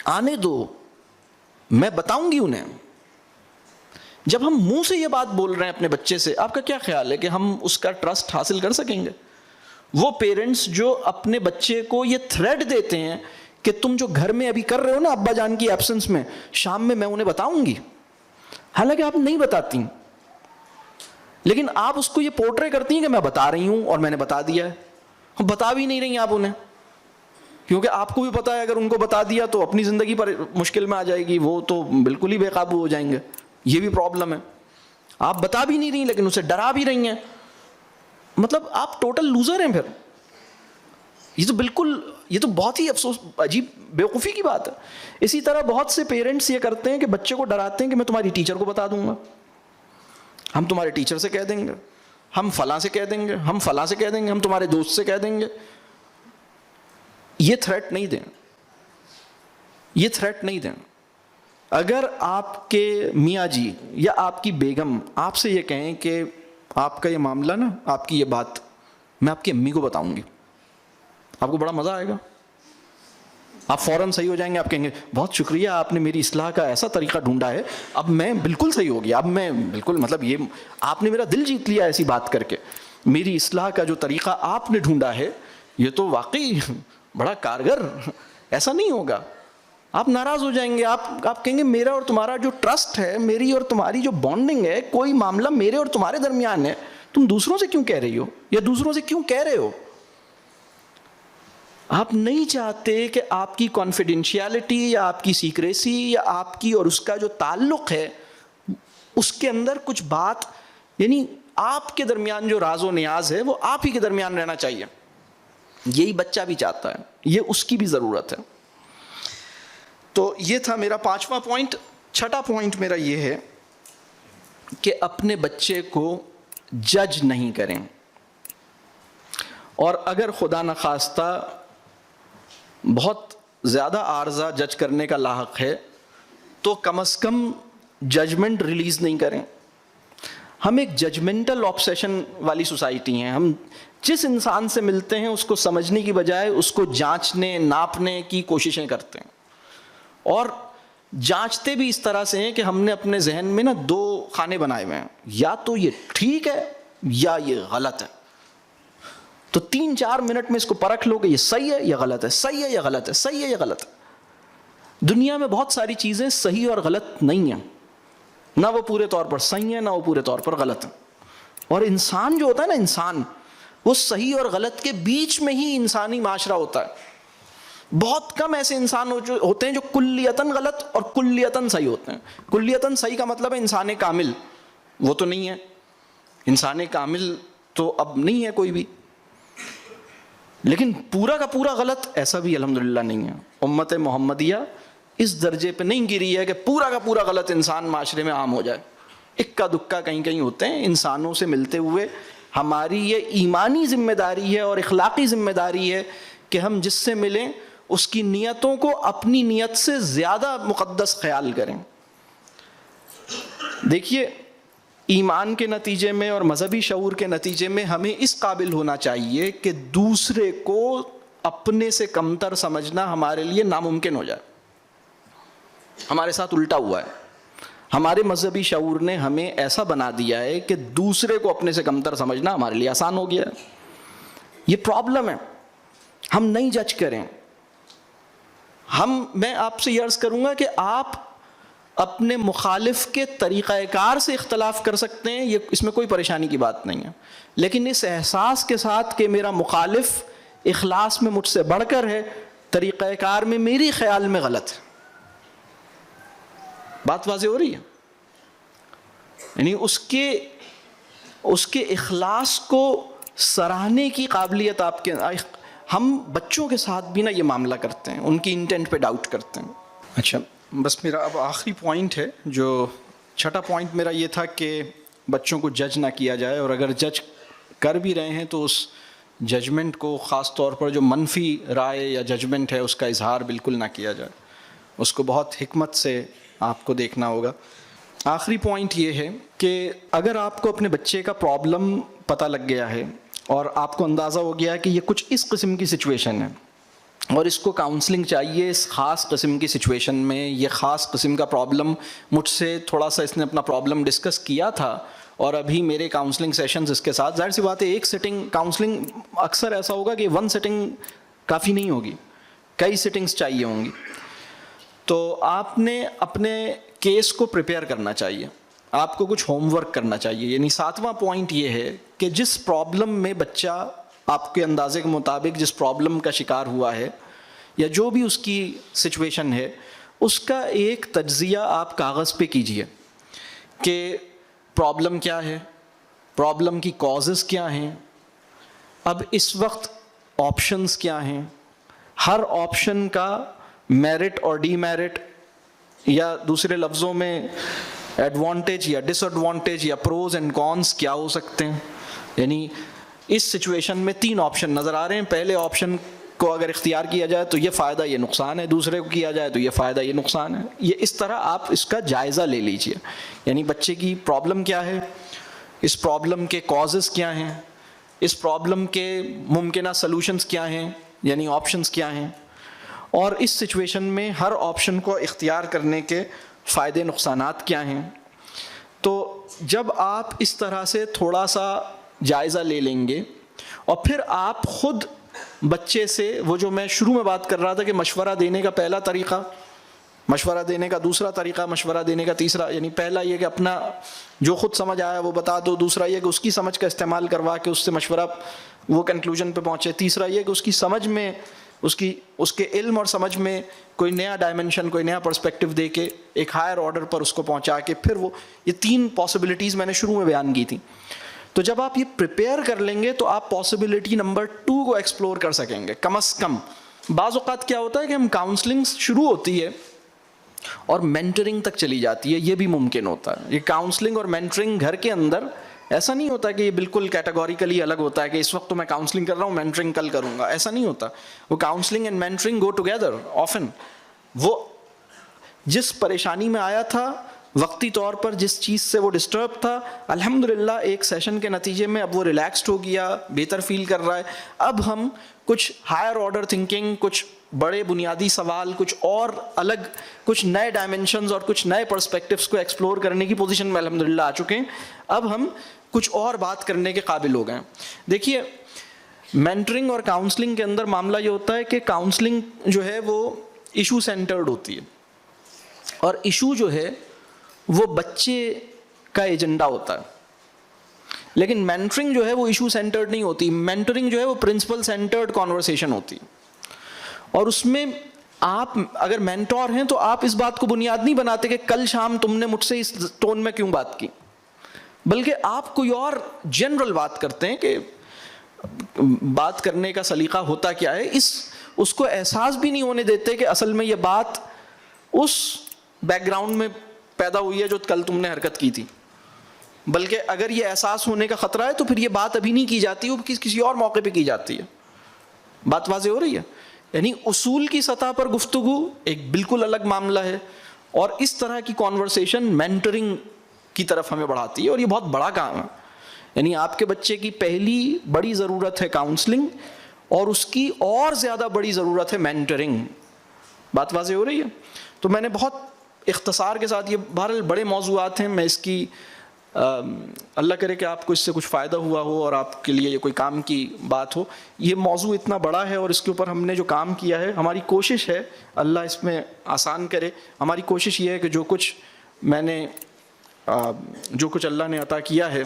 آنے دو، میں بتاؤں گی انہیں. جب ہم منہ سے یہ بات بول رہے ہیں اپنے بچے سے، آپ کا کیا خیال ہے کہ ہم اس کا ٹرسٹ حاصل کر سکیں گے؟ وہ پیرنٹس جو اپنے بچے کو یہ تھریٹ دیتے ہیں کہ تم جو گھر میں ابھی کر رہے ہو نا ابا جان کی ایبسنس میں، شام میں انہیں بتاؤں گی، حالانکہ آپ نہیں بتاتی، لیکن آپ اس کو یہ پورٹرے کرتی ہیں کہ میں بتا رہی ہوں اور میں نے بتا دیا ہے. بتا بھی نہیں رہی آپ انہیں، کیونکہ آپ کو بھی پتا ہے اگر ان کو بتا دیا تو اپنی زندگی پر مشکل میں آ جائے گی، وہ تو بالکل ہی بے قابو ہو جائیں گے. یہ بھی پرابلم ہے. آپ بتا بھی نہیں رہی لیکن اسے ڈرا بھی رہی ہیں، مطلب آپ ٹوٹل لوزر ہیں. پھر یہ تو بہت ہی افسوس، عجیب بیوقوفی کی بات ہے. اسی طرح بہت سے پیرنٹس یہ کرتے ہیں کہ بچے کو ڈراتے ہیں کہ میں تمہاری ٹیچر کو بتا دوں گا، ہم تمہارے ٹیچر سے کہہ دیں گے، ہم فلاں سے کہہ دیں گے، ہم فلاں سے کہہ دیں گے، ہم تمہارے دوست سے کہہ دیں گے. یہ تھریٹ نہیں دیں، یہ تھریٹ نہیں دیں. اگر آپ کے میاں جی یا آپ کی بیگم آپ سے یہ کہیں کہ آپ کا یہ معاملہ نا، آپ کی یہ بات میں آپ کی امی کو بتاؤں گی، آپ کو بڑا مزہ آئے گا، آپ فوراً صحیح ہو جائیں گے. آپ کہیں گے بہت شکریہ، آپ نے میری اصلاح کا ایسا طریقہ ڈھونڈا ہے، اب میں بالکل صحیح ہو گیا، اب میں بالکل، مطلب یہ آپ نے میرا دل جیت لیا ایسی بات کر کے. میری اصلاح کا جو طریقہ آپ نے ڈھونڈا ہے یہ تو واقعی بڑا کارگر. ایسا نہیں ہوگا، آپ ناراض ہو جائیں گے. آپ کہیں گے میرا اور تمہارا جو ٹرسٹ ہے، میری اور تمہاری جو بانڈنگ ہے، کوئی معاملہ میرے اور تمہارے درمیان ہے، تم دوسروں سے کیوں کہہ رہی ہو یا دوسروں سے کیوں کہہ رہے ہو؟ آپ نہیں چاہتے کہ آپ کی کانفیڈینشیلٹی یا آپ کی سیکریسی یا آپ کی اور اس کا جو تعلق ہے اس کے اندر کچھ بات، یعنی آپ کے درمیان جو راز و نیاز ہے وہ آپ ہی کے درمیان رہنا چاہیے. یہی بچہ بھی چاہتا ہے، یہ اس کی بھی ضرورت ہے. تو یہ تھا میرا 5واں پوائنٹ. 6واں پوائنٹ میرا یہ ہے کہ اپنے بچے کو جج نہیں کریں، اور اگر خدا نخواستہ بہت زیادہ عارضہ جج کرنے کا لاحق ہے تو کم از کم ججمنٹ ریلیز نہیں کریں. ہم ایک ججمنٹل آبسیشن والی سوسائٹی ہیں. ہم جس انسان سے ملتے ہیں اس کو سمجھنے کی بجائے اس کو جانچنے ناپنے کی کوششیں کرتے ہیں، اور جانچتے بھی اس طرح سے ہیں کہ ہم نے اپنے ذہن میں نا 2 خانے بنائے ہوئے ہیں، یا تو یہ ٹھیک ہے یا یہ غلط ہے. تو 3-4 منٹ میں اس کو پرکھ لو کہ یہ صحیح ہے یا غلط ہے، صحیح ہے یا غلط ہے، صحیح ہے یا غلط ہے. دنیا میں بہت ساری چیزیں صحیح اور غلط نہیں ہیں، نہ وہ پورے طور پر صحیح ہیں نہ وہ پورے طور پر غلط ہیں. اور انسان جو ہوتا ہے نا، انسان وہ صحیح اور غلط کے بیچ میں ہی انسانی معاشرہ ہوتا ہے. بہت کم ایسے انسان ہوتے ہیں جو کلیتاً غلط اور کلیتاً صحیح ہوتے ہیں. کلیتاً صحیح کا مطلب ہے انسان کامل، وہ تو نہیں ہے. انسان کامل تو اب نہیں ہے کوئی بھی. لیکن پورا کا پورا غلط ایسا بھی الحمدللہ نہیں ہے. امت محمدیہ اس درجے پہ نہیں گری ہے کہ پورا کا پورا غلط انسان معاشرے میں عام ہو جائے. اکا دکا کہیں کہیں ہوتے ہیں. انسانوں سے ملتے ہوئے ہماری یہ ایمانی ذمہ داری ہے اور اخلاقی ذمہ داری ہے کہ ہم جس سے ملیں اس کی نیتوں کو اپنی نیت سے زیادہ مقدس خیال کریں. دیکھیے، ایمان کے نتیجے میں اور مذہبی شعور کے نتیجے میں ہمیں اس قابل ہونا چاہیے کہ دوسرے کو اپنے سے کمتر سمجھنا ہمارے لیے ناممکن ہو جائے. ہمارے ساتھ الٹا ہوا ہے. ہمارے مذہبی شعور نے ہمیں ایسا بنا دیا ہے کہ دوسرے کو اپنے سے کمتر سمجھنا ہمارے لیے آسان ہو گیا ہے. یہ پرابلم ہے. ہم نہیں جج کریں. میں آپ سے یہ عرض کروں گا کہ آپ اپنے مخالف کے طریقہ کار سے اختلاف کر سکتے ہیں، اس میں کوئی پریشانی کی بات نہیں ہے، لیکن اس احساس کے ساتھ کہ میرا مخالف اخلاص میں مجھ سے بڑھ کر ہے، طریقہ کار میں میری خیال میں غلط ہے. بات واضح ہو رہی ہے؟ یعنی اس کے اخلاص کو سراہنے کی قابلیت آپ کے، ہم بچوں کے ساتھ بھی نا یہ معاملہ کرتے ہیں, ان کی انٹینٹ پہ ڈاؤٹ کرتے ہیں. اچھا, بس میرا اب آخری پوائنٹ ہے, جو چھٹا پوائنٹ میرا یہ تھا کہ بچوں کو جج نہ کیا جائے, اور اگر جج کر بھی رہے ہیں تو اس ججمنٹ کو, خاص طور پر جو منفی رائے یا ججمنٹ ہے, اس کا اظہار بالکل نہ کیا جائے, اس کو بہت حکمت سے آپ کو دیکھنا ہوگا. آخری پوائنٹ یہ ہے کہ اگر آپ کو اپنے بچے کا پرابلم پتہ لگ گیا ہے اور آپ کو اندازہ ہو گیا ہے کہ یہ کچھ اس قسم کی سچویشن ہے اور اس کو کاؤنسلنگ چاہیے اس خاص قسم کی سچویشن میں, یہ خاص قسم کا پرابلم مجھ سے تھوڑا سا اس نے اپنا پرابلم ڈسکس کیا تھا اور ابھی میرے کاؤنسلنگ سیشنز اس کے ساتھ, ظاہر سی بات ہے ایک سٹنگ کاؤنسلنگ اکثر ایسا ہوگا کہ 1 سٹنگ کافی نہیں ہوگی, کئی سٹنگز چاہیے ہوں گی. تو آپ نے اپنے کیس کو پریپیئر کرنا چاہیے, آپ کو کچھ ہوم ورک کرنا چاہیے. یعنی 7واں پوائنٹ یہ ہے کہ جس پرابلم میں بچہ آپ کے اندازے کے مطابق جس پرابلم کا شکار ہوا ہے یا جو بھی اس کی سچویشن ہے, اس کا ایک تجزیہ آپ کاغذ پہ کیجئے کہ پرابلم کیا ہے, پرابلم کی کازز کیا ہیں, اب اس وقت آپشنز کیا ہیں, ہر آپشن کا میرٹ اور ڈی میرٹ, یا دوسرے لفظوں میں ایڈوانٹیج یا ڈس ایڈوانٹیج یا پروز اینڈ کونس کیا ہو سکتے ہیں. یعنی اس سچویشن میں 3 آپشن نظر آ رہے ہیں, پہلے آپشن کو اگر اختیار کیا جائے تو یہ فائدہ یہ نقصان ہے, دوسرے کو کیا جائے تو یہ فائدہ یہ نقصان ہے. یہ اس طرح آپ اس کا جائزہ لے لیجئے. یعنی بچے کی پرابلم کیا ہے, اس پرابلم کے کازز کیا ہیں, اس پرابلم کے ممکنہ سلوشنز کیا ہیں, یعنی آپشنز کیا ہیں, اور اس سچویشن میں ہر آپشن کو اختیار کرنے کے فائدے نقصانات کیا ہیں. تو جب آپ اس طرح سے تھوڑا سا جائزہ لے لیں گے اور پھر آپ خود بچے سے, وہ جو میں شروع میں بات کر رہا تھا کہ مشورہ دینے کا پہلا طریقہ, مشورہ دینے کا دوسرا طریقہ, مشورہ دینے کا تیسرا, یعنی پہلا یہ کہ اپنا جو خود سمجھ آیا وہ بتا دو, دوسرا یہ کہ اس کی سمجھ کا استعمال کروا کے اس سے مشورہ وہ کنکلوژن پہ پہنچے, تیسرا یہ کہ اس کی سمجھ میں, اس کے علم اور سمجھ میں کوئی نیا ڈائمنشن, کوئی نیا پرسپیکٹو دے کے ایک ہائر آرڈر پر اس کو پہنچا کے پھر وہ, یہ 3 پاسبلٹیز میں نے شروع میں بیان کی تھیں. تو جب آپ یہ پریپیئر کر لیں گے تو آپ پاسبلٹی نمبر 2 کو ایکسپلور کر سکیں گے کم از کم. بعض اوقات کیا ہوتا ہے کہ ہم کاؤنسلنگ شروع ہوتی ہے اور مینٹرنگ تک چلی جاتی ہے, یہ بھی ممکن ہوتا ہے. یہ کاؤنسلنگ اور مینٹرنگ گھر کے اندر ایسا نہیں ہوتا کہ یہ بالکل کیٹیگوریکلی الگ ہوتا ہے کہ اس وقت تو میں کاؤنسلنگ کر رہا ہوں, مینٹرنگ کل کروں گا, ایسا نہیں ہوتا. وہ counselling and mentoring go together often. وہ جس پریشانی میں آیا تھا, وقتی طور پر جس چیز سے وہ ڈسٹرب تھا, الحمدللہ ایک سیشن کے نتیجے میں اب وہ ریلیکسڈ ہو گیا, بہتر فیل کر رہا ہے. اب ہم کچھ ہائر آرڈر تھنکنگ, کچھ بڑے بنیادی سوال, کچھ اور الگ, کچھ نئے ڈائمنشنز اور کچھ نئے پرسپیکٹیوز کو ایکسپلور کرنے کی پوزیشن میں الحمدللہ آ چکے ہیں. اب ہم کچھ اور بات کرنے کے قابل ہو گئے ہیں. دیکھیے مینٹرنگ اور کاؤنسلنگ کے اندر معاملہ یہ ہوتا ہے کہ کاؤنسلنگ جو ہے وہ ایشو سینٹرڈ ہوتی ہے, اور ایشو جو ہے وہ بچے کا ایجنڈا ہوتا ہے. لیکن مینٹرنگ جو ہے وہ ایشو سینٹرڈ نہیں ہوتی. مینٹرنگ جو ہے وہ پرنسپل سینٹرڈ کانورسیشن ہوتی ہے, اور اس میں آپ اگر مینٹور ہیں تو آپ اس بات کو بنیاد نہیں بناتے کہ کل شام تم نے مجھ سے اس ٹون میں کیوں بات کی, بلکہ آپ کوئی اور جنرل بات کرتے ہیں کہ بات کرنے کا سلیقہ ہوتا کیا ہے. اس کو احساس بھی نہیں ہونے دیتے کہ اصل میں یہ بات اس بیک گراؤنڈ میں پیدا ہوئی ہے جو کل تم نے حرکت کی تھی, بلکہ اگر یہ احساس ہونے کا خطرہ ہے تو پھر یہ بات ابھی نہیں کی جاتی, وہ کسی اور موقع پہ کی جاتی ہے. بات واضح ہو رہی ہے؟ یعنی اصول کی سطح پر گفتگو ایک بالکل الگ معاملہ ہے, اور اس طرح کی کانورسیشن مینٹرنگ کی طرف ہمیں بڑھاتی ہے, اور یہ بہت بڑا کام ہے. یعنی آپ کے بچے کی پہلی بڑی ضرورت ہے کاؤنسلنگ, اور اس کی اور زیادہ بڑی ضرورت ہے مینٹرنگ. بات واضح ہو رہی ہے؟ تو میں نے بہت اختصار کے ساتھ, یہ بہرحال بڑے موضوعات ہیں, میں اس کی اللہ کرے کہ آپ کو اس سے کچھ فائدہ ہوا ہو اور آپ کے لیے یہ کوئی کام کی بات ہو. یہ موضوع اتنا بڑا ہے اور اس کے اوپر ہم نے جو کام کیا ہے, ہماری کوشش ہے, اللہ اس میں آسان کرے, ہماری کوشش یہ ہے کہ جو کچھ اللہ نے عطا کیا ہے,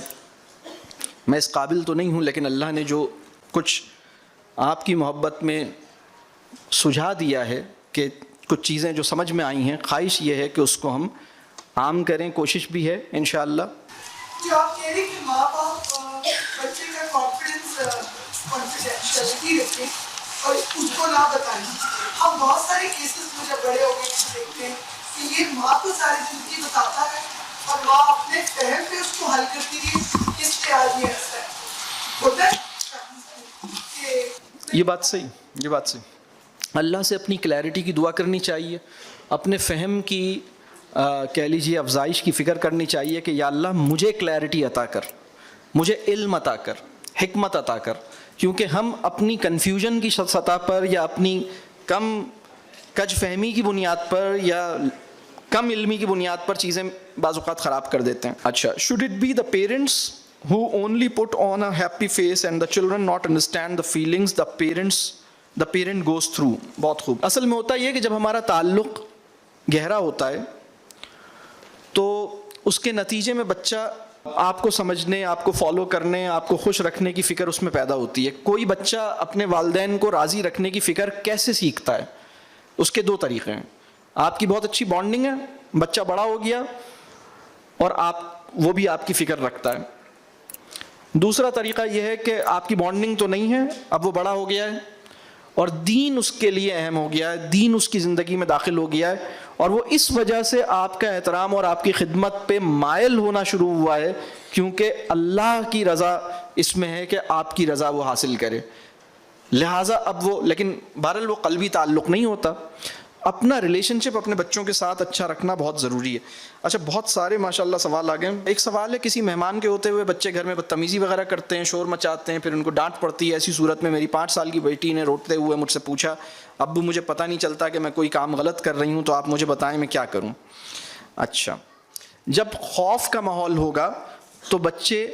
میں اس قابل تو نہیں ہوں, لیکن اللہ نے جو کچھ آپ کی محبت میں سجھا دیا ہے کہ کچھ چیزیں جو سمجھ میں آئی ہیں, خواہش یہ ہے کہ اس کو ہم عام کریں, کوشش بھی ہے انشاءاللہ. جو آپ کہہ رہے ہیں کہ ماں باپ بچے کا کانفیڈینشیلٹی رکھیں اور اس کو نہ بتائیں. ہم بہت سارے کیسز میں جب بڑے ہو گئے دیکھتے ہیں کہ یہ ماں کو ساری زندگی بتاتا ہے اور ماں اپنے فہم پہ اس کو حل کرتی ہے اس پہ آج یہ ایسا ہے ہوتا ہے. یہ بات صحیح. اللہ سے اپنی کلیئرٹی کی دعا کرنی چاہیے, اپنے فہم کی کہہ لیجیے افزائش کی فکر کرنی چاہیے کہ یا اللہ مجھے کلیئرٹی عطا کر, مجھے علم عطا کر, حکمت عطا کر, کیونکہ ہم اپنی کنفیوژن کی سطح پر یا اپنی کم کج فہمی کی بنیاد پر یا کم علمی کی بنیاد پر چیزیں بعض اوقات خراب کر دیتے ہیں. اچھا, should it be the parents who only put on a happy face and the children not understand the feelings the parent goes through. بہت خوب. اصل میں ہوتا یہ کہ جب ہمارا تعلق گہرا ہوتا ہے تو اس کے نتیجے میں بچہ آپ کو سمجھنے, آپ کو فالو کرنے, آپ کو خوش رکھنے کی فکر اس میں پیدا ہوتی ہے. کوئی بچہ اپنے والدین کو راضی رکھنے کی فکر کیسے سیکھتا ہے؟ اس کے دو طریقے ہیں. آپ کی بہت اچھی بانڈنگ ہے, بچہ بڑا ہو گیا اور وہ بھی آپ کی فکر رکھتا ہے. دوسرا طریقہ یہ ہے کہ آپ کی بانڈنگ تو نہیں ہے, اب وہ بڑا ہو گیا ہے اور دین اس کے لیے اہم ہو گیا ہے, دین اس کی زندگی میں داخل ہو گیا ہے اور وہ اس وجہ سے آپ کا احترام اور آپ کی خدمت پہ مائل ہونا شروع ہوا ہے کیونکہ اللہ کی رضا اس میں ہے کہ آپ کی رضا وہ حاصل کرے. لہٰذا اب وہ, لیکن بہرحال وہ قلبی تعلق نہیں ہوتا. اپنا ریلیشن شپ اپنے بچوں کے ساتھ اچھا رکھنا بہت ضروری ہے. اچھا, بہت سارے ماشاءاللہ سوال آ گئے. ایک سوال ہے, کسی مہمان کے ہوتے ہوئے بچے گھر میں بدتمیزی وغیرہ کرتے ہیں, شور مچاتے ہیں, پھر ان کو ڈانٹ پڑتی ہے. ایسی صورت میں میری 5 سال کی بیٹی نے روتے ہوئے مجھ سے پوچھا, ابو مجھے پتہ نہیں چلتا کہ میں کوئی کام غلط کر رہی ہوں, تو آپ مجھے بتائیں میں کیا کروں. اچھا, جب خوف کا ماحول ہوگا تو بچے,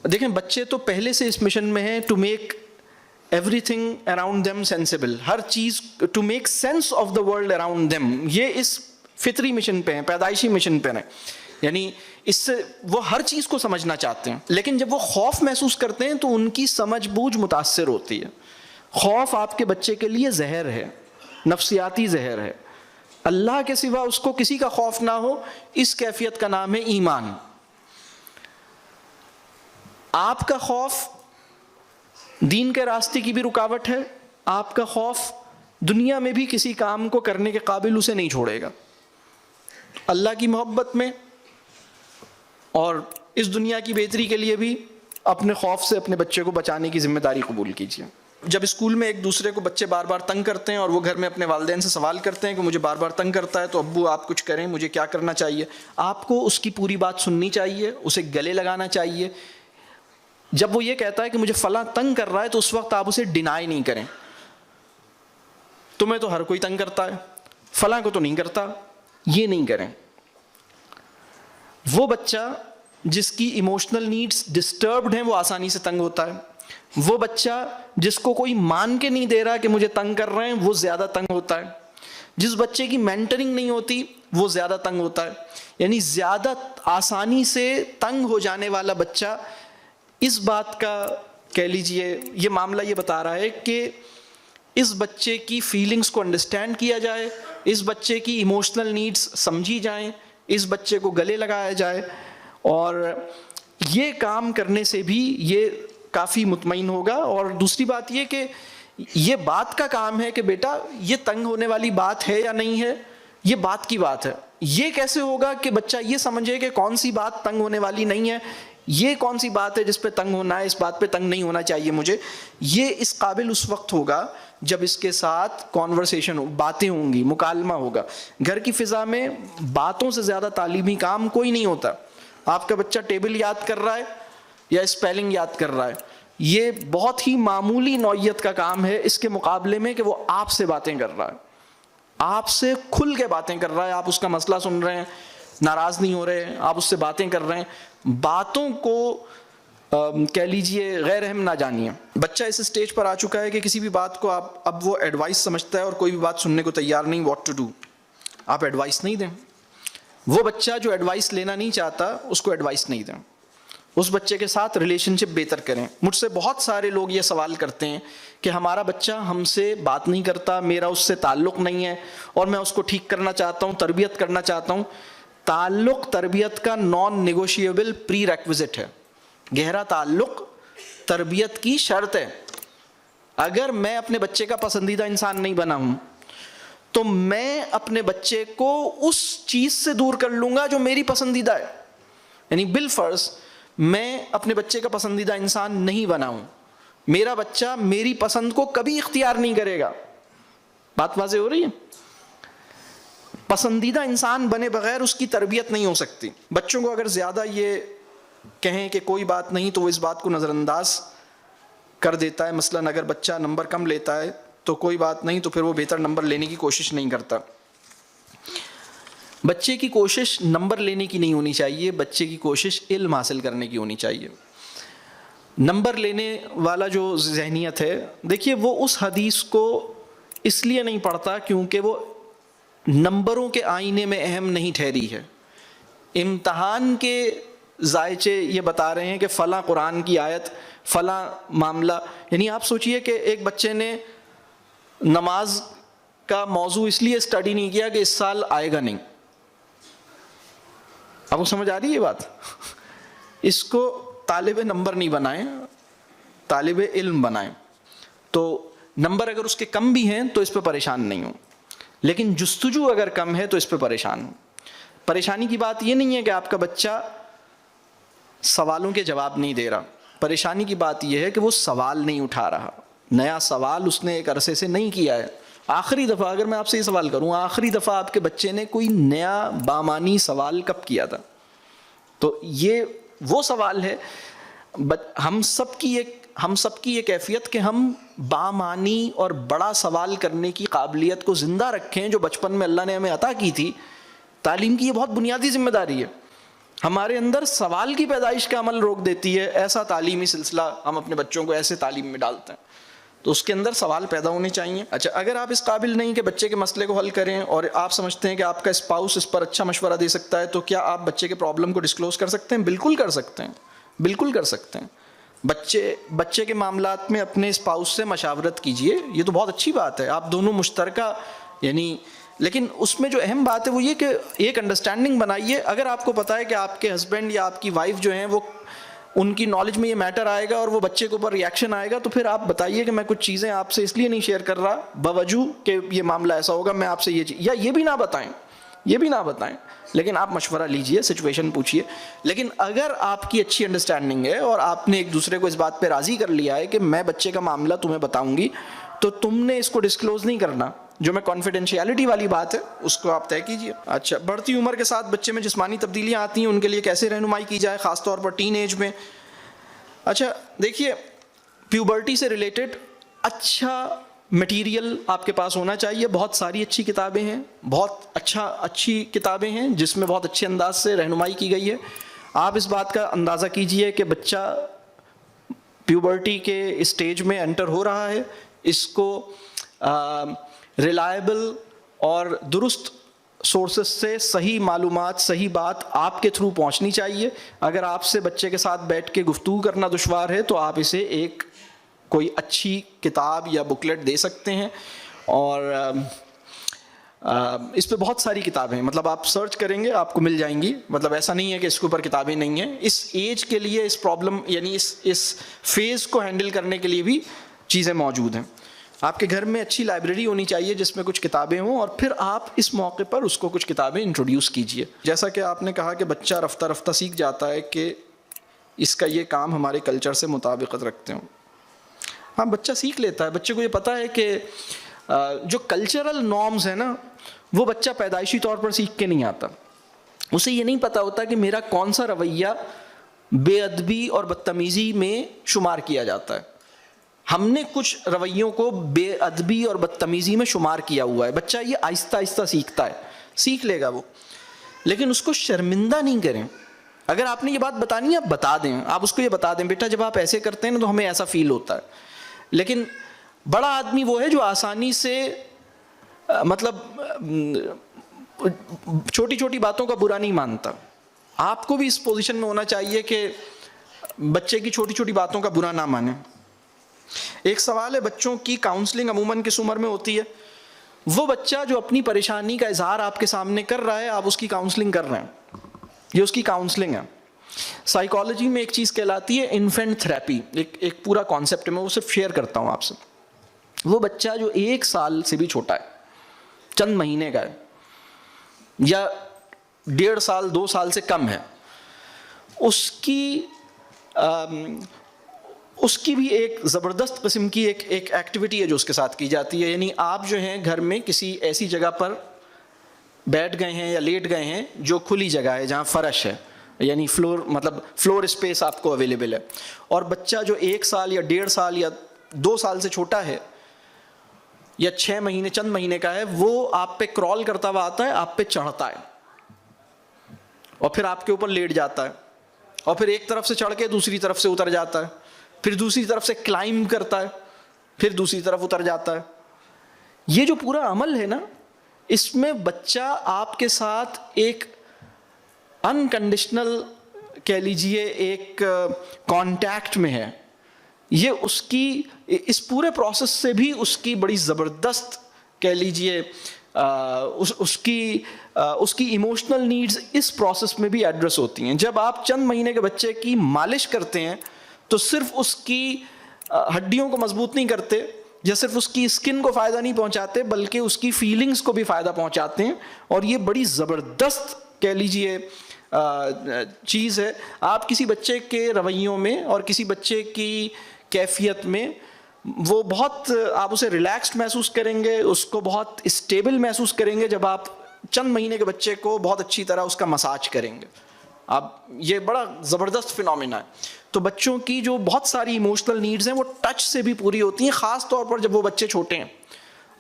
دیکھیں بچے تو پہلے سے اس مشن میں ہیں to make everything around them sensible, ہر چیز to make sense of the world around them. یہ اس فطری مشن پہ ہیں, پیدائشی مشن پہ ہیں, یعنی اس سے وہ ہر چیز کو سمجھنا چاہتے ہیں. لیکن جب وہ خوف محسوس کرتے ہیں تو ان کی سمجھ بوجھ متاثر ہوتی ہے. خوف آپ کے بچے کے لیے زہر ہے, نفسیاتی زہر ہے. اللہ کے سوا اس کو کسی کا خوف نہ ہو, اس کیفیت کا نام ہے ایمان. آپ کا خوف دین کے راستے کی بھی رکاوٹ ہے, آپ کا خوف دنیا میں بھی کسی کام کو کرنے کے قابل اسے نہیں چھوڑے گا. اللہ کی محبت میں اور اس دنیا کی بہتری کے لیے بھی اپنے خوف سے اپنے بچے کو بچانے کی ذمہ داری قبول کیجیے. جب اسکول میں ایک دوسرے کو بچے بار بار تنگ کرتے ہیں اور وہ گھر میں اپنے والدین سے سوال کرتے ہیں کہ مجھے بار بار تنگ کرتا ہے, تو ابو آپ کچھ کریں, مجھے کیا کرنا چاہیے. آپ کو اس کی پوری بات سننی چاہیے, اسے گلے لگانا چاہیے. جب وہ یہ کہتا ہے کہ مجھے فلاں تنگ کر رہا ہے تو اس وقت آپ اسے ڈینائی نہیں کریں. تمہیں تو ہر کوئی تنگ کرتا ہے, فلاں کو تو نہیں کرتا, یہ نہیں کریں. وہ بچہ جس کی ایموشنل نیڈز ڈسٹربڈ ہیں وہ آسانی سے تنگ ہوتا ہے. وہ بچہ جس کو کوئی مان کے نہیں دے رہا کہ مجھے تنگ کر رہے ہیں وہ زیادہ تنگ ہوتا ہے. جس بچے کی مینٹرنگ نہیں ہوتی وہ زیادہ تنگ ہوتا ہے. یعنی زیادہ آسانی سے تنگ ہو جانے والا بچہ اس بات کا کہہ لیجئے یہ معاملہ یہ بتا رہا ہے کہ اس بچے کی فیلنگز کو انڈرسٹینڈ کیا جائے, اس بچے کی ایموشنل نیڈز سمجھی جائیں, اس بچے کو گلے لگایا جائے. اور یہ کام کرنے سے بھی یہ کافی مطمئن ہوگا. اور دوسری بات یہ کہ یہ بات کا کام ہے کہ بیٹا یہ تنگ ہونے والی بات ہے یا نہیں ہے, یہ بات کی بات ہے. یہ کیسے ہوگا کہ بچہ یہ سمجھے کہ کون سی بات تنگ ہونے والی نہیں ہے, یہ کون سی بات ہے جس پہ تنگ ہونا ہے, اس بات پہ تنگ نہیں ہونا چاہیے مجھے. یہ اس قابل اس وقت ہوگا جب اس کے ساتھ کانورسیشن ہو, باتیں ہوں گی, مکالمہ ہوگا. گھر کی فضا میں باتوں سے زیادہ تعلیمی کام کوئی نہیں ہوتا. آپ کا بچہ ٹیبل یاد کر رہا ہے یا اسپیلنگ یاد کر رہا ہے, یہ بہت ہی معمولی نوعیت کا کام ہے اس کے مقابلے میں کہ وہ آپ سے باتیں کر رہا ہے, آپ سے کھل کے باتیں کر رہا ہے, آپ اس کا مسئلہ سن رہے ہیں, ناراض نہیں ہو رہے, آپ اس سے باتیں کر رہے ہیں. باتوں کو کہہ لیجئے غیر اہم نہ جانیے. بچہ اس اسٹیج پر آ چکا ہے کہ کسی بھی بات کو اب وہ ایڈوائس سمجھتا ہے اور کوئی بھی بات سننے کو تیار نہیں. واٹ ٹو ڈو, آپ ایڈوائس نہیں دیں. وہ بچہ جو ایڈوائس لینا نہیں چاہتا اس کو ایڈوائس نہیں دیں. اس بچے کے ساتھ ریلیشن شپ بہتر کریں. مجھ سے بہت سارے لوگ یہ سوال کرتے ہیں کہ ہمارا بچہ ہم سے بات نہیں کرتا, میرا اس سے تعلق نہیں ہے اور میں اس کو ٹھیک کرنا چاہتا ہوں, تربیت کرنا چاہتا ہوں. تعلق تربیت کا نان نیگوشیبل پری ریکوزٹ ہے. گہرا تعلق تربیت کی شرط ہے. اگر میں اپنے بچے کا پسندیدہ انسان نہیں بنا ہوں تو میں اپنے بچے کو اس چیز سے دور کر لوں گا جو میری پسندیدہ ہے. یعنی بالفرض میں اپنے بچے کا پسندیدہ انسان نہیں بنا ہوں, میرا بچہ میری پسند کو کبھی اختیار نہیں کرے گا. بات واضح ہو رہی ہے؟ پسندیدہ انسان بنے بغیر اس کی تربیت نہیں ہو سکتی. بچوں کو اگر زیادہ یہ کہیں کہ کوئی بات نہیں تو وہ اس بات کو نظر انداز کر دیتا ہے. مثلاً اگر بچہ نمبر کم لیتا ہے تو کوئی بات نہیں, تو پھر وہ بہتر نمبر لینے کی کوشش نہیں کرتا. بچے کی کوشش نمبر لینے کی نہیں ہونی چاہیے, بچے کی کوشش علم حاصل کرنے کی ہونی چاہیے. نمبر لینے والا جو ذہنیت ہے, دیکھیے وہ اس حدیث کو اس لیے نہیں پڑھتا کیونکہ وہ نمبروں کے آئینے میں اہم نہیں ٹھہری ہے. امتحان کے ذائچے یہ بتا رہے ہیں کہ فلاں قرآن کی آیت, فلاں معاملہ. یعنی آپ سوچئے کہ ایک بچے نے نماز کا موضوع اس لیے اسٹڈی نہیں کیا کہ اس سال آئے گا نہیں. آپ کو سمجھ آ رہی ہے یہ بات؟ اس کو طالب نمبر نہیں بنائیں, طالب علم بنائیں. تو نمبر اگر اس کے کم بھی ہیں تو اس پہ پریشان نہیں ہوں, لیکن جستجو اگر کم ہے تو اس پہ پریشان ہوں. پریشانی کی بات یہ نہیں ہے کہ آپ کا بچہ سوالوں کے جواب نہیں دے رہا, پریشانی کی بات یہ ہے کہ وہ سوال نہیں اٹھا رہا, نیا سوال اس نے ایک عرصے سے نہیں کیا ہے. آخری دفعہ اگر میں آپ سے یہ سوال کروں, آخری دفعہ آپ کے بچے نے کوئی نیا بامانی سوال کب کیا تھا؟ تو یہ وہ سوال ہے. ہم سب کی یہ کیفیت کہ ہم بامانی اور بڑا سوال کرنے کی قابلیت کو زندہ رکھیں جو بچپن میں اللہ نے ہمیں عطا کی تھی. تعلیم کی یہ بہت بنیادی ذمہ داری ہے. ہمارے اندر سوال کی پیدائش کا عمل روک دیتی ہے. ایسا تعلیمی سلسلہ ہم اپنے بچوں کو ایسے تعلیم میں ڈالتے ہیں تو اس کے اندر سوال پیدا ہونے چاہیے. اچھا, اگر آپ اس قابل نہیں کہ بچے کے مسئلے کو حل کریں اور آپ سمجھتے ہیں کہ آپ کا اسپاؤس اس پر اچھا مشورہ دے سکتا ہے, تو کیا آپ بچے کے پرابلم کو ڈسکلوز کر سکتے ہیں؟ بالکل کر سکتے ہیں, بالکل کر سکتے ہیں. بچے کے معاملات میں اپنے اسپاؤس سے مشاورت کیجئے, یہ تو بہت اچھی بات ہے. آپ دونوں مشترکہ یعنی, لیکن اس میں جو اہم بات ہے وہ یہ کہ ایک انڈرسٹینڈنگ بنائیے. اگر آپ کو پتا ہے کہ آپ کے ہسبینڈ یا آپ کی وائف جو ہیں وہ ان کی نالج میں یہ میٹر آئے گا اور وہ بچے کے اوپر ریاکشن آئے گا, تو پھر آپ بتائیے کہ میں کچھ چیزیں آپ سے اس لیے نہیں شیئر کر رہا باوجود کہ یہ معاملہ ایسا ہوگا, میں آپ سے یہ یا یہ بھی نہ بتائیں, لیکن آپ مشورہ لیجئے, سچویشن پوچھیے. لیکن اگر آپ کی اچھی انڈرسٹینڈنگ ہے اور آپ نے ایک دوسرے کو اس بات پہ راضی کر لیا ہے کہ میں بچے کا معاملہ تمہیں بتاؤں گی, تو تم نے اس کو ڈسکلوز نہیں کرنا. جو میں کانفیڈینشیلٹی والی بات ہے اس کو آپ طے کیجئے. اچھا, بڑھتی عمر کے ساتھ بچے میں جسمانی تبدیلیاں آتی ہیں, ان کے لیے کیسے رہنمائی کی جائے, خاص طور پر ٹین ایج میں؟ اچھا دیکھیے, پیوبرٹی سے ریلیٹڈ اچھا مٹیریل آپ کے پاس ہونا چاہیے. بہت ساری اچھی کتابیں ہیں, بہت اچھی کتابیں ہیں جس میں بہت اچھے انداز سے رہنمائی کی گئی ہے. آپ اس بات کا اندازہ کیجئے کہ بچہ پیوبرٹی کے اسٹیج میں انٹر ہو رہا ہے, اس کو ریلائبل اور درست سورسز سے صحیح معلومات, صحیح بات آپ کے تھرو پہنچنی چاہیے. اگر آپ سے بچے کے ساتھ بیٹھ کے گفتگو کرنا دشوار ہے تو آپ اسے ایک کوئی اچھی کتاب یا بکلیٹ دے سکتے ہیں, اور اس پہ بہت ساری کتابیں ہیں, مطلب آپ سرچ کریں گے آپ کو مل جائیں گی. مطلب ایسا نہیں ہے کہ اس کے اوپر کتابیں نہیں ہیں. اس ایج کے لیے اس پرابلم یعنی اس فیز کو ہینڈل کرنے کے لیے بھی چیزیں موجود ہیں. آپ کے گھر میں اچھی لائبریری ہونی چاہیے جس میں کچھ کتابیں ہوں, اور پھر آپ اس موقع پر اس کو کچھ کتابیں انٹروڈیوس کیجئے. جیسا کہ آپ نے کہا کہ بچہ رفتہ رفتہ سیکھ جاتا ہے کہ اس کا یہ کام ہمارے کلچر سے مطابقت رکھتے ہوں. ہاں, بچہ سیکھ لیتا ہے. بچے کو یہ پتہ ہے کہ جو کلچرل نارمز ہیں نا, وہ بچہ پیدائشی طور پر سیکھ کے نہیں آتا. اسے یہ نہیں پتہ ہوتا کہ میرا کون سا رویہ بے ادبی اور بدتمیزی میں شمار کیا جاتا ہے. ہم نے کچھ رویوں کو بے ادبی اور بدتمیزی میں شمار کیا ہوا ہے. بچہ یہ آہستہ آہستہ سیکھتا ہے, سیکھ لے گا وہ, لیکن اس کو شرمندہ نہیں کریں. اگر آپ نے یہ بات بتانی ہے آپ بتا دیں, آپ اس کو یہ بتا دیں بیٹا جب آپ ایسے کرتے ہیں نا تو ہمیں ایسا فیل ہوتا ہے. لیکن بڑا آدمی وہ ہے جو آسانی سے مطلب چھوٹی چھوٹی باتوں کا برا نہیں مانتا. آپ کو بھی اس پوزیشن میں ہونا چاہیے کہ بچے کی چھوٹی چھوٹی باتوں کا برا نہ مانیں. ایک سوال ہے, بچوں کی کاؤنسلنگ عموماً کس عمر میں ہوتی ہے؟ وہ بچہ جو اپنی پریشانی کا اظہار آپ کے سامنے کر رہا ہے, آپ اس کی کاؤنسلنگ کر رہے ہیں, یہ اس کی کاؤنسلنگ ہے. سائیکالوجی میں ایک چیز کہلاتی ہے انفینٹ تھراپی, ایک پورا کانسیپٹ ہے, میں وہ صرف شیئر کرتا ہوں آپ سے. وہ بچہ جو 1 سال سے بھی چھوٹا ہے, چند مہینے کا ہے, یا 1.5 سال 2 سال سے کم ہے, اس کی بھی ایک زبردست قسم کی ایک ایکٹیویٹی ہے جو اس کے ساتھ کی جاتی ہے. یعنی آپ جو ہیں گھر میں کسی ایسی جگہ پر بیٹھ گئے ہیں یا لیٹ گئے ہیں جو کھلی جگہ ہے, جہاں فرش ہے, یعنی فلور اسپیس آپ کو اویلیبل ہے, اور بچہ جو 1 سال یا 1.5 سال یا 2 سال سے چھوٹا ہے یا 6 مہینے چند مہینے کا ہے, وہ آپ پہ کرال کرتا ہوا آتا ہے, آپ پہ چڑھتا ہے اور پھر آپ کے اوپر لیٹ جاتا ہے, اور پھر ایک طرف سے چڑھ کے دوسری طرف سے اتر جاتا ہے, پھر دوسری طرف سے کلائم کرتا ہے, پھر دوسری طرف اتر جاتا ہے. یہ جو پورا عمل ہے نا, اس میں بچہ آپ کے ساتھ ایک انکنڈیشنل کہہ لیجئے ایک کانٹیکٹ میں ہے. یہ اس پورے پروسیس سے بھی اس کی بڑی زبردست کہہ لیجئے اس کی ایموشنل نیڈز اس پروسیس میں بھی ایڈریس ہوتی ہیں. جب آپ چند مہینے کے بچے کی مالش کرتے ہیں تو صرف اس کی ہڈیوں کو مضبوط نہیں کرتے یا صرف اس کی اسکن کو فائدہ نہیں پہنچاتے, بلکہ اس کی فیلنگز کو بھی فائدہ پہنچاتے ہیں, اور یہ بڑی زبردست کہہ لیجئے چیز ہے. آپ کسی بچے کے رویوں میں اور کسی بچے کی کیفیت میں وہ بہت, آپ اسے ریلیکسڈ محسوس کریں گے, اس کو بہت اسٹیبل محسوس کریں گے جب آپ چند مہینے کے بچے کو بہت اچھی طرح اس کا مساج کریں گے. یہ بڑا زبردست فینومینا ہے. تو بچوں کی جو بہت ساری ایموشنل نیڈز ہیں وہ ٹچ سے بھی پوری ہوتی ہیں, خاص طور پر جب وہ بچے چھوٹے ہیں.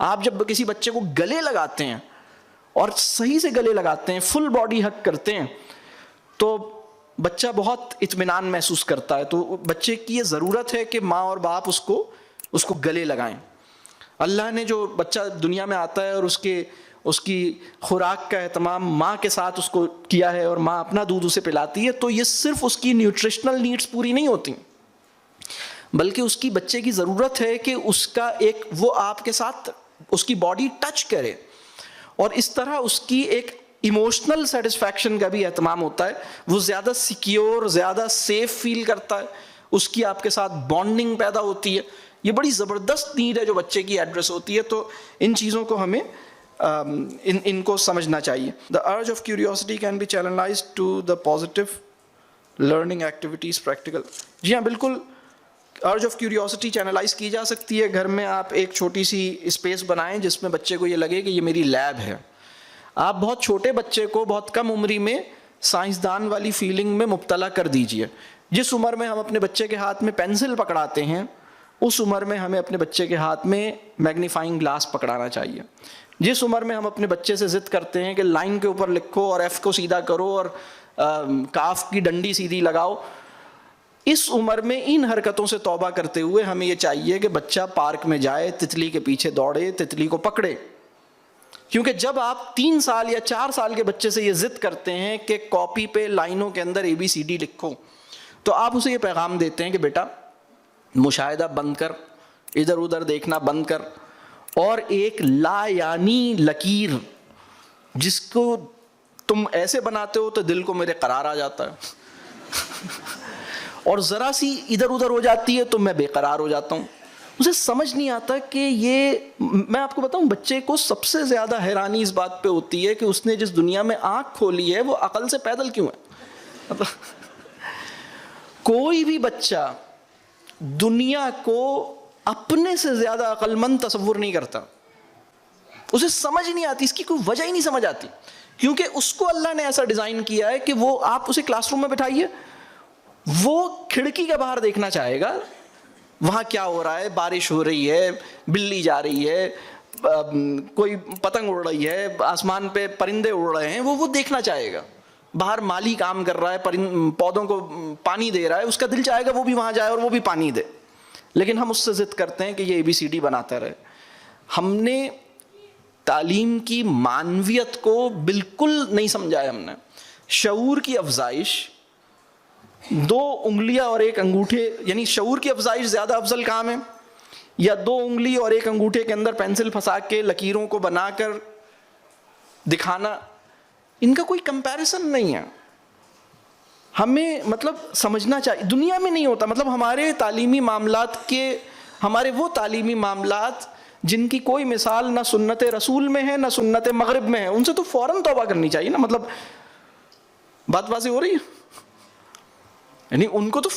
آپ جب کسی بچے کو گلے لگاتے ہیں اور صحیح سے گلے لگاتے ہیں, فل باڈی ہگ کرتے ہیں, تو بچہ بہت اطمینان محسوس کرتا ہے. تو بچے کی یہ ضرورت ہے کہ ماں اور باپ اس کو گلے لگائیں. اللہ نے جو بچہ دنیا میں آتا ہے اور اس کی خوراک کا اہتمام ماں کے ساتھ اس کو کیا ہے, اور ماں اپنا دودھ اسے پلاتی ہے, تو یہ صرف اس کی نیوٹریشنل نیڈز پوری نہیں ہوتی, بلکہ اس کی بچے کی ضرورت ہے کہ اس کا وہ آپ کے ساتھ اس کی باڈی ٹچ کرے, اور اس طرح اس کی ایک ایموشنل سیٹسفیکشن کا بھی اہتمام ہوتا ہے. وہ زیادہ سیکیور, زیادہ سیف فیل کرتا ہے, اس کی آپ کے ساتھ بانڈنگ پیدا ہوتی ہے. یہ بڑی زبردست نیڈ ہے جو بچے کی ایڈریس ہوتی ہے. تو ان چیزوں کو ہمیں ان کو سمجھنا چاہیے. The urge of curiosity can be channelized to the positive learning activities practical. جی ہاں بالکل, urge of curiosity چینلائز کی جا سکتی ہے. گھر میں آپ ایک چھوٹی سی اسپیس بنائیں جس میں بچے کو یہ لگے کہ یہ میری لیب ہے. آپ بہت چھوٹے بچے کو بہت کم عمری میں سائنسدان والی فیلنگ میں مبتلا کر دیجئے. جس عمر میں ہم اپنے بچے کے ہاتھ میں پینسل پکڑاتے ہیں, اس عمر میں ہمیں اپنے بچے کے ہاتھ میں میگنیفائنگ گلاس پکڑانا چاہیے. جس عمر میں ہم اپنے بچے سے ضد کرتے ہیں کہ لائن کے اوپر لکھو اور ایف کو سیدھا کرو اور کاف کی ڈنڈی سیدھی لگاؤ, اس عمر میں ان حرکتوں سے توبہ کرتے ہوئے ہمیں یہ چاہیے کہ بچہ پارک میں جائے, تتلی کے پیچھے دوڑے, تتلی کو پکڑے. کیونکہ جب آپ 3 سال یا 4 سال کے بچے سے یہ ضد کرتے ہیں کہ کاپی پہ لائنوں کے اندر ABCD لکھو, تو آپ اسے یہ پیغام دیتے ہیں کہ بیٹا مشاہدہ بند کر, ادھر ادھر دیکھنا بند کر, اور ایک لا یعنی لکیر جس کو تم ایسے بناتے ہو تو دل کو میرے قرار آ جاتا ہے اور ذرا سی ادھر ادھر ہو جاتی ہے تو میں بے قرار ہو جاتا ہوں. مجھے سمجھ نہیں آتا کہ یہ, میں آپ کو بتاؤں, بچے کو سب سے زیادہ حیرانی اس بات پہ ہوتی ہے کہ اس نے جس دنیا میں آنکھ کھولی ہے وہ عقل سے پیدل کیوں ہے. کوئی بھی بچہ دنیا کو اپنے سے زیادہ عقل مند تصور نہیں کرتا, اسے سمجھ نہیں آتی, اس کی کوئی وجہ ہی نہیں سمجھ آتی, کیونکہ اس کو اللہ نے ایسا ڈیزائن کیا ہے کہ وہ, آپ اسے کلاس روم میں بٹھائیے, وہ کھڑکی کے باہر دیکھنا چاہے گا وہاں کیا ہو رہا ہے, بارش ہو رہی ہے, بلی جا رہی ہے, کوئی پتنگ اڑ رہی ہے, آسمان پہ پرندے اڑ رہے ہیں, وہ دیکھنا چاہے گا. باہر مالی کام کر رہا ہے, پودوں کو پانی دے رہا ہے, اس کا دل چاہے گا وہ بھی وہاں جائے اور وہ بھی پانی دے. لیکن ہم اس سے ضد کرتے ہیں کہ یہ ABCD بناتا رہے. ہم نے تعلیم کی معنویت کو بالکل نہیں سمجھا ہے. ہم نے شعور کی افزائش 2 انگلیاں اور 1 انگوٹھے, یعنی شعور کی افزائش زیادہ افضل کام ہے, یا 2 انگلی اور 1 انگوٹھے کے اندر پینسل پھنسا کے لکیروں کو بنا کر دکھانا, ان کا کوئی کمپیریزن نہیں ہے. ہمیں مطلب سمجھنا چاہیے, دنیا میں نہیں ہوتا. مطلب ہمارے تعلیمی معاملات جن کی کوئی مثال نہ سنت رسول میں ہے نہ سنت مغرب میں ہے، ان سے تو فوراً توبہ کرنی چاہیے نا. مطلب بات واضح ہو رہی ہے؟ یعنی ان کو تو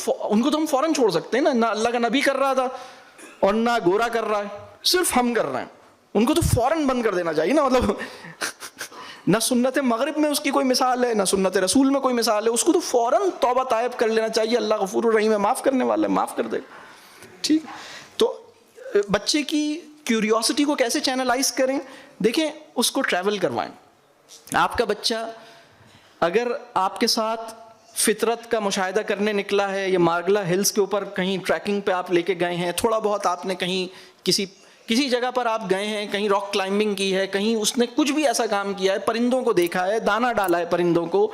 ہم فوراً چھوڑ سکتے ہیں نا. نہ اللہ کا نبی کر رہا تھا اور نہ گورا کر رہا ہے، صرف ہم کر رہے ہیں. ان کو تو فوراً بند کر دینا چاہیے نا. مطلب نہ سنت مغرب میں اس کی کوئی مثال ہے نہ سنت رسول میں کوئی مثال ہے، اس کو تو فوراً توبہ طائب کر لینا چاہیے. اللہ غفور الرحیم ہے، معاف کرنے والا ہے، معاف کر دے گا. ٹھیک. تو بچے کی کیوریوسٹی کو کیسے چینلائز کریں؟ دیکھیں، اس کو ٹریول کروائیں. آپ کا بچہ اگر آپ کے ساتھ فطرت کا مشاہدہ کرنے نکلا ہے، یا مارگلا ہلز کے اوپر کہیں ٹریکنگ پہ آپ لے کے گئے ہیں، تھوڑا بہت آپ نے کہیں کسی جگہ پر آپ گئے ہیں، کہیں راک کلائمبنگ کی ہے، کہیں اس نے کچھ بھی ایسا کام کیا ہے، پرندوں کو دیکھا ہے، دانہ ڈالا ہے پرندوں کو،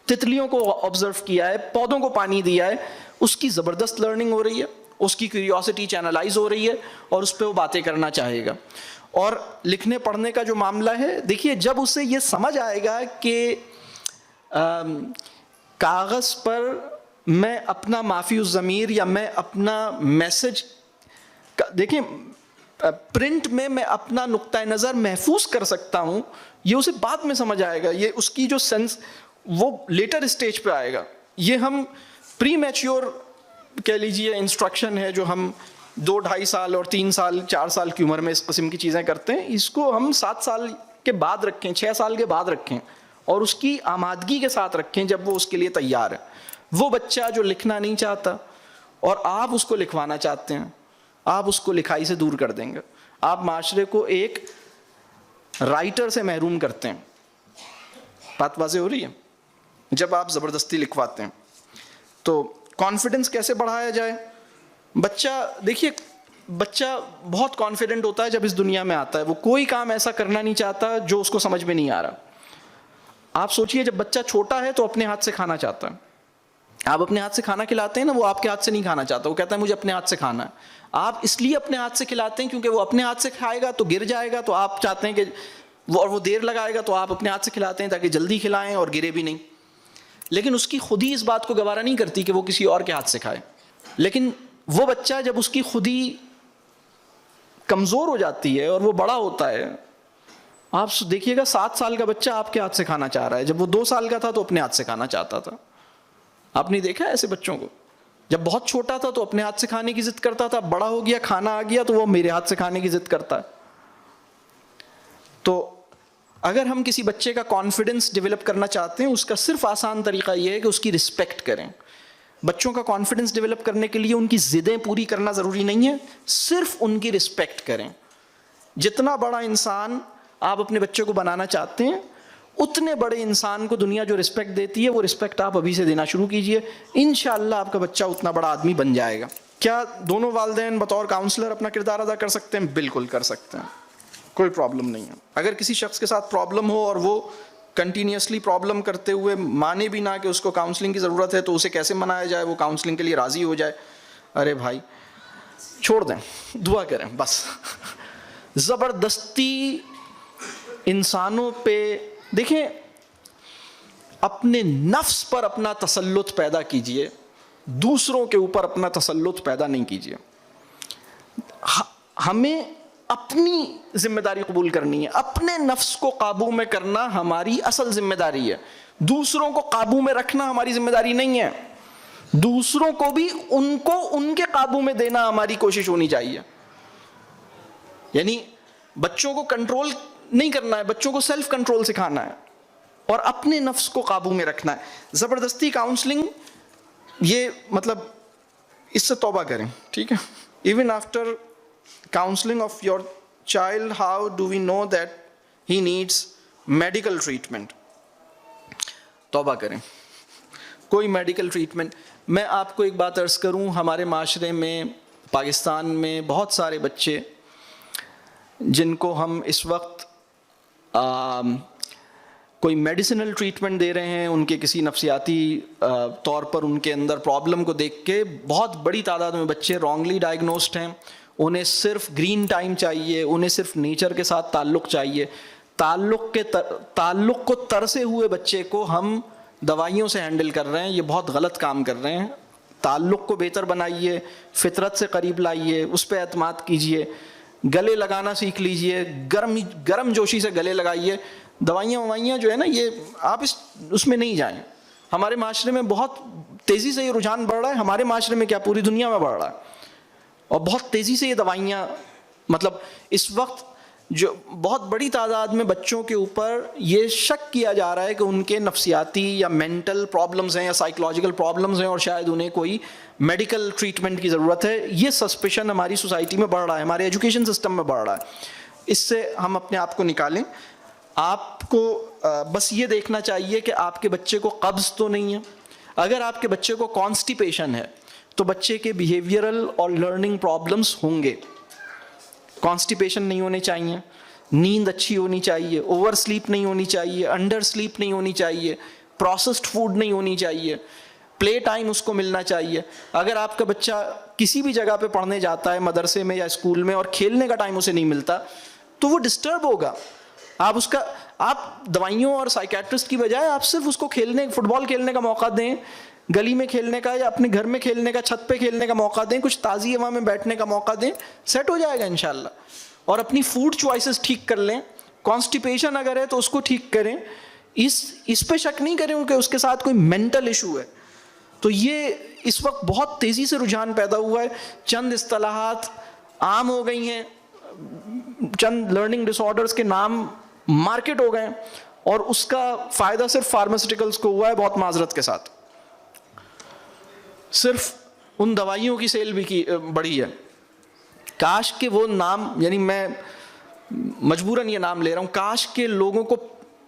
تتلیوں کو آبزرو کیا ہے، پودوں کو پانی دیا ہے، اس کی زبردست لرننگ ہو رہی ہے، اس کی کیوریوسٹی چینلائز ہو رہی ہے، اور اس پہ وہ باتیں کرنا چاہے گا. اور لکھنے پڑھنے کا جو معاملہ ہے، دیکھیے جب اسے یہ سمجھ آئے گا کہ کاغذ پر میں اپنا معافی الضمیر یا میں اپنا میسج، دیکھیں پرنٹ میں اپنا نقطہ نظر محفوظ کر سکتا ہوں، یہ اسے بعد میں سمجھ آئے گا. یہ اس کی جو سینس وہ لیٹر اسٹیج پہ آئے گا. یہ ہم پری میچیور کہہ لیجیے انسٹرکشن ہے جو ہم 2-2.5 سال اور 3 سال 4 سال کی عمر میں اس قسم کی چیزیں کرتے ہیں. اس کو ہم 7 سال کے بعد رکھیں، 6 سال کے بعد رکھیں، اور اس کی آمادگی کے ساتھ رکھیں جب وہ اس کے لیے تیار ہے. وہ بچہ جو لکھنا نہیں چاہتا اور آپ اس کو لکھوانا چاہتے ہیں، آپ اس کو لکھائی سے دور کر دیں گے. آپ معاشرے کو ایک رائٹر سے محروم کرتے ہیں. بات واضح ہو رہی ہے؟ جب آپ زبردستی لکھواتے ہیں تو کانفیڈنس کیسے بڑھایا جائے؟ دیکھیے بچہ بہت کانفیڈنٹ ہوتا ہے جب اس دنیا میں آتا ہے. وہ کوئی کام ایسا کرنا نہیں چاہتا جو اس کو سمجھ میں نہیں آ رہا. آپ سوچئے جب بچہ چھوٹا ہے تو اپنے ہاتھ سے کھانا چاہتا ہے. آپ اپنے ہاتھ سے کھانا کھلاتے ہیں نا، وہ آپ کے ہاتھ سے نہیں کھانا چاہتا، وہ کہتا ہے مجھے اپنے ہاتھ سے کھانا ہے. آپ اس لیے اپنے ہاتھ سے کھلاتے ہیں کیونکہ وہ اپنے ہاتھ سے کھائے گا تو گر جائے گا، تو آپ چاہتے ہیں کہ وہ دیر لگائے گا، تو آپ اپنے ہاتھ سے کھلاتے ہیں تاکہ جلدی کھلائیں اور گرے بھی نہیں. لیکن اس کی خودی اس بات کو گوارا نہیں کرتی کہ وہ کسی اور کے ہاتھ سے کھائے. لیکن وہ بچہ جب اس کی خودی کمزور ہو جاتی ہے اور وہ بڑا ہوتا ہے، آپ دیکھیے گا 7 سال کا بچہ آپ کے ہاتھ سے کھانا چاہ رہا ہے، جب وہ 2 سال کا تھا تو اپنے ہاتھ سے کھانا چاہتا تھا. آپ نے دیکھا ایسے بچوں کو؟ جب بہت چھوٹا تھا تو اپنے ہاتھ سے کھانے کی ضد کرتا تھا، بڑا ہو گیا کھانا آ گیا تو وہ میرے ہاتھ سے کھانے کی ضد کرتا ہے. تو اگر ہم کسی بچے کا کانفیڈنس ڈیولپ کرنا چاہتے ہیں، اس کا صرف آسان طریقہ یہ ہے کہ اس کی رسپیکٹ کریں. بچوں کا کانفیڈنس ڈیولپ کرنے کے لیے ان کی ضدیں پوری کرنا ضروری نہیں ہے، صرف ان کی رسپیکٹ کریں. جتنا بڑا انسان آپ اپنے بچے کو بنانا چاہتے ہیں، اتنے بڑے انسان کو دنیا جو رسپیکٹ دیتی ہے وہ رسپیکٹ آپ ابھی سے دینا شروع کیجئے. انشاءاللہ آپ کا بچہ اتنا بڑا آدمی بن جائے گا. کیا دونوں والدین بطور کاؤنسلر اپنا کردار ادا کر سکتے ہیں؟ بالکل کر سکتے ہیں، کوئی پرابلم نہیں ہے. اگر کسی شخص کے ساتھ پرابلم ہو اور وہ کنٹینیوسلی پرابلم کرتے ہوئے مانے بھی نہ کہ اس کو کاؤنسلنگ کی ضرورت ہے، تو اسے کیسے منایا جائے وہ کاؤنسلنگ کے لیے راضی ہو جائے؟ ارے بھائی چھوڑ دیں، دعا کریں بس. زبردستی انسانوں پہ دیکھیں، اپنے نفس پر اپنا تسلط پیدا کیجئے، دوسروں کے اوپر اپنا تسلط پیدا نہیں کیجئے. ہمیں اپنی ذمہ داری قبول کرنی ہے. اپنے نفس کو قابو میں کرنا ہماری اصل ذمہ داری ہے. دوسروں کو قابو میں رکھنا ہماری ذمہ داری نہیں ہے. دوسروں کو بھی ان کے قابو میں دینا ہماری کوشش ہونی چاہیے. یعنی بچوں کو کنٹرول نہیں کرنا ہے، بچوں کو سیلف کنٹرول سکھانا ہے اور اپنے نفس کو قابو میں رکھنا ہے. زبردستی کاؤنسلنگ، یہ مطلب اس سے توبہ کریں. ٹھیک ہے؟ Even after counseling of your child, how do we know that he needs medical treatment? توبہ کریں. کوئی میڈیکل ٹریٹمنٹ، میں آپ کو ایک بات عرض کروں، ہمارے معاشرے میں پاکستان میں بہت سارے بچے جن کو ہم اس وقت کوئی میڈیسنل ٹریٹمنٹ دے رہے ہیں، ان کے کسی نفسیاتی طور پر ان کے اندر پرابلم کو دیکھ کے بہت بڑی تعداد میں بچے رانگلی ڈائگنوسڈ ہیں. انہیں صرف گرین ٹائم چاہیے، انہیں صرف نیچر کے ساتھ تعلق چاہیے. تعلق کو ترسے ہوئے بچے کو ہم دوائیوں سے ہینڈل کر رہے ہیں، یہ بہت غلط کام کر رہے ہیں. تعلق کو بہتر بنائیے، فطرت سے قریب لائیے، اس پہ اعتماد کیجیے. گلے لگانا سیکھ لیجئے, گرم جوشی سے گلے لگائیے. دوائیاں جو ہے نا, یہ آپ اس میں نہیں جائیں. ہمارے معاشرے میں بہت تیزی سے یہ رجحان بڑھ رہا ہے, ہمارے معاشرے میں کیا پوری دنیا میں بڑھ رہا ہے, اور بہت تیزی سے یہ دوائیاں, مطلب اس وقت جو بہت بڑی تعداد میں بچوں کے اوپر یہ شک کیا جا رہا ہے کہ ان کے نفسیاتی یا مینٹل پرابلمز ہیں یا سائیکولوجیکل پرابلمز ہیں اور شاید انہیں کوئی میڈیکل ٹریٹمنٹ کی ضرورت ہے. یہ سسپیشن ہماری سوسائٹی میں بڑھ رہا ہے, ہمارے ایجوکیشن سسٹم میں بڑھ رہا ہے. اس سے ہم اپنے آپ کو نکالیں. آپ کو بس یہ دیکھنا چاہیے کہ آپ کے بچے کو قبض تو نہیں ہے. اگر آپ کے بچے کو کانسٹیپیشن ہے تو بچے کے بیہیویئرل اور لرننگ پرابلمس ہوں گے. کانسٹیپیشن نہیں ہونے چاہیے, نیند اچھی ہونی چاہیے, اوور سلیپ نہیں ہونی چاہیے, انڈر سلیپ نہیں ہونی چاہیے, پروسیسڈ فوڈ نہیں ہونی چاہیے, پلے ٹائم اس کو ملنا چاہیے. اگر آپ کا بچہ کسی بھی جگہ پہ پڑھنے جاتا ہے, مدرسے میں یا اسکول میں, اور کھیلنے کا ٹائم اسے نہیں ملتا تو وہ ڈسٹرب ہوگا. آپ دوائیوں اور سائیکیٹرسٹ کی بجائے آپ صرف اس کو فٹ بال کھیلنے کا موقع دیں, گلی میں کھیلنے کا یا اپنے گھر میں کھیلنے کا, چھت پہ کھیلنے کا موقع دیں, کچھ تازی ہوا میں بیٹھنے کا موقع دیں, سیٹ ہو جائے گا انشاءاللہ. اور اپنی فوڈ چوائسز ٹھیک کر لیں. کانسٹیپیشن اگر ہے تو اس کو ٹھیک کریں. اس پہ شک نہیں کریں کہ اس کے ساتھ کوئی مینٹل ایشو ہے. تو یہ اس وقت بہت تیزی سے رجحان پیدا ہوا ہے. چند اصطلاحات عام ہو گئی ہیں, چند لرننگ ڈس آرڈرز کے نام مارکیٹ ہو گئے ہیں, اور اس کا فائدہ صرف فارماسیوٹیکلز کو ہوا ہے, بہت معذرت کے ساتھ. صرف ان دوائیوں کی سیل بھی بڑھی ہے. کاش کہ وہ نام, یعنی میں مجبوراً یہ نام لے رہا ہوں, کاش کہ لوگوں کو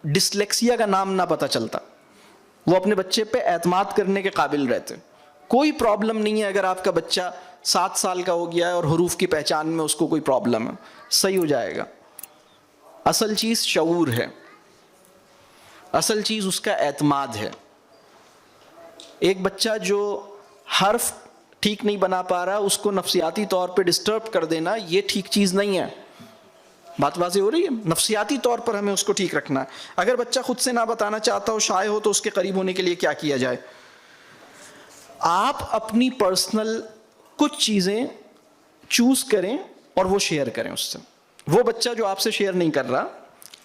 ڈسلیکسیا کا نام نہ پتہ چلتا, وہ اپنے بچے پہ اعتماد کرنے کے قابل رہتے. کوئی پرابلم نہیں ہے اگر آپ کا بچہ 7 سال کا ہو گیا ہے اور حروف کی پہچان میں اس کو کوئی پرابلم ہے, صحیح ہو جائے گا. اصل چیز شعور ہے, اصل چیز اس کا اعتماد ہے. ایک بچہ جو حرف ٹھیک نہیں بنا پا رہا, اس کو نفسیاتی طور پہ ڈسٹرب کر دینا, یہ ٹھیک چیز نہیں ہے. بات واضح ہو رہی ہے؟ نفسیاتی طور پر ہمیں اس کو ٹھیک رکھنا ہے. اگر بچہ خود سے نہ بتانا چاہتا ہو, شائع ہو, تو اس کے قریب ہونے کے لیے کیا کیا جائے؟ آپ اپنی پرسنل کچھ چیزیں چوز کریں اور وہ شیئر کریں اس سے. وہ بچہ جو آپ سے شیئر نہیں کر رہا,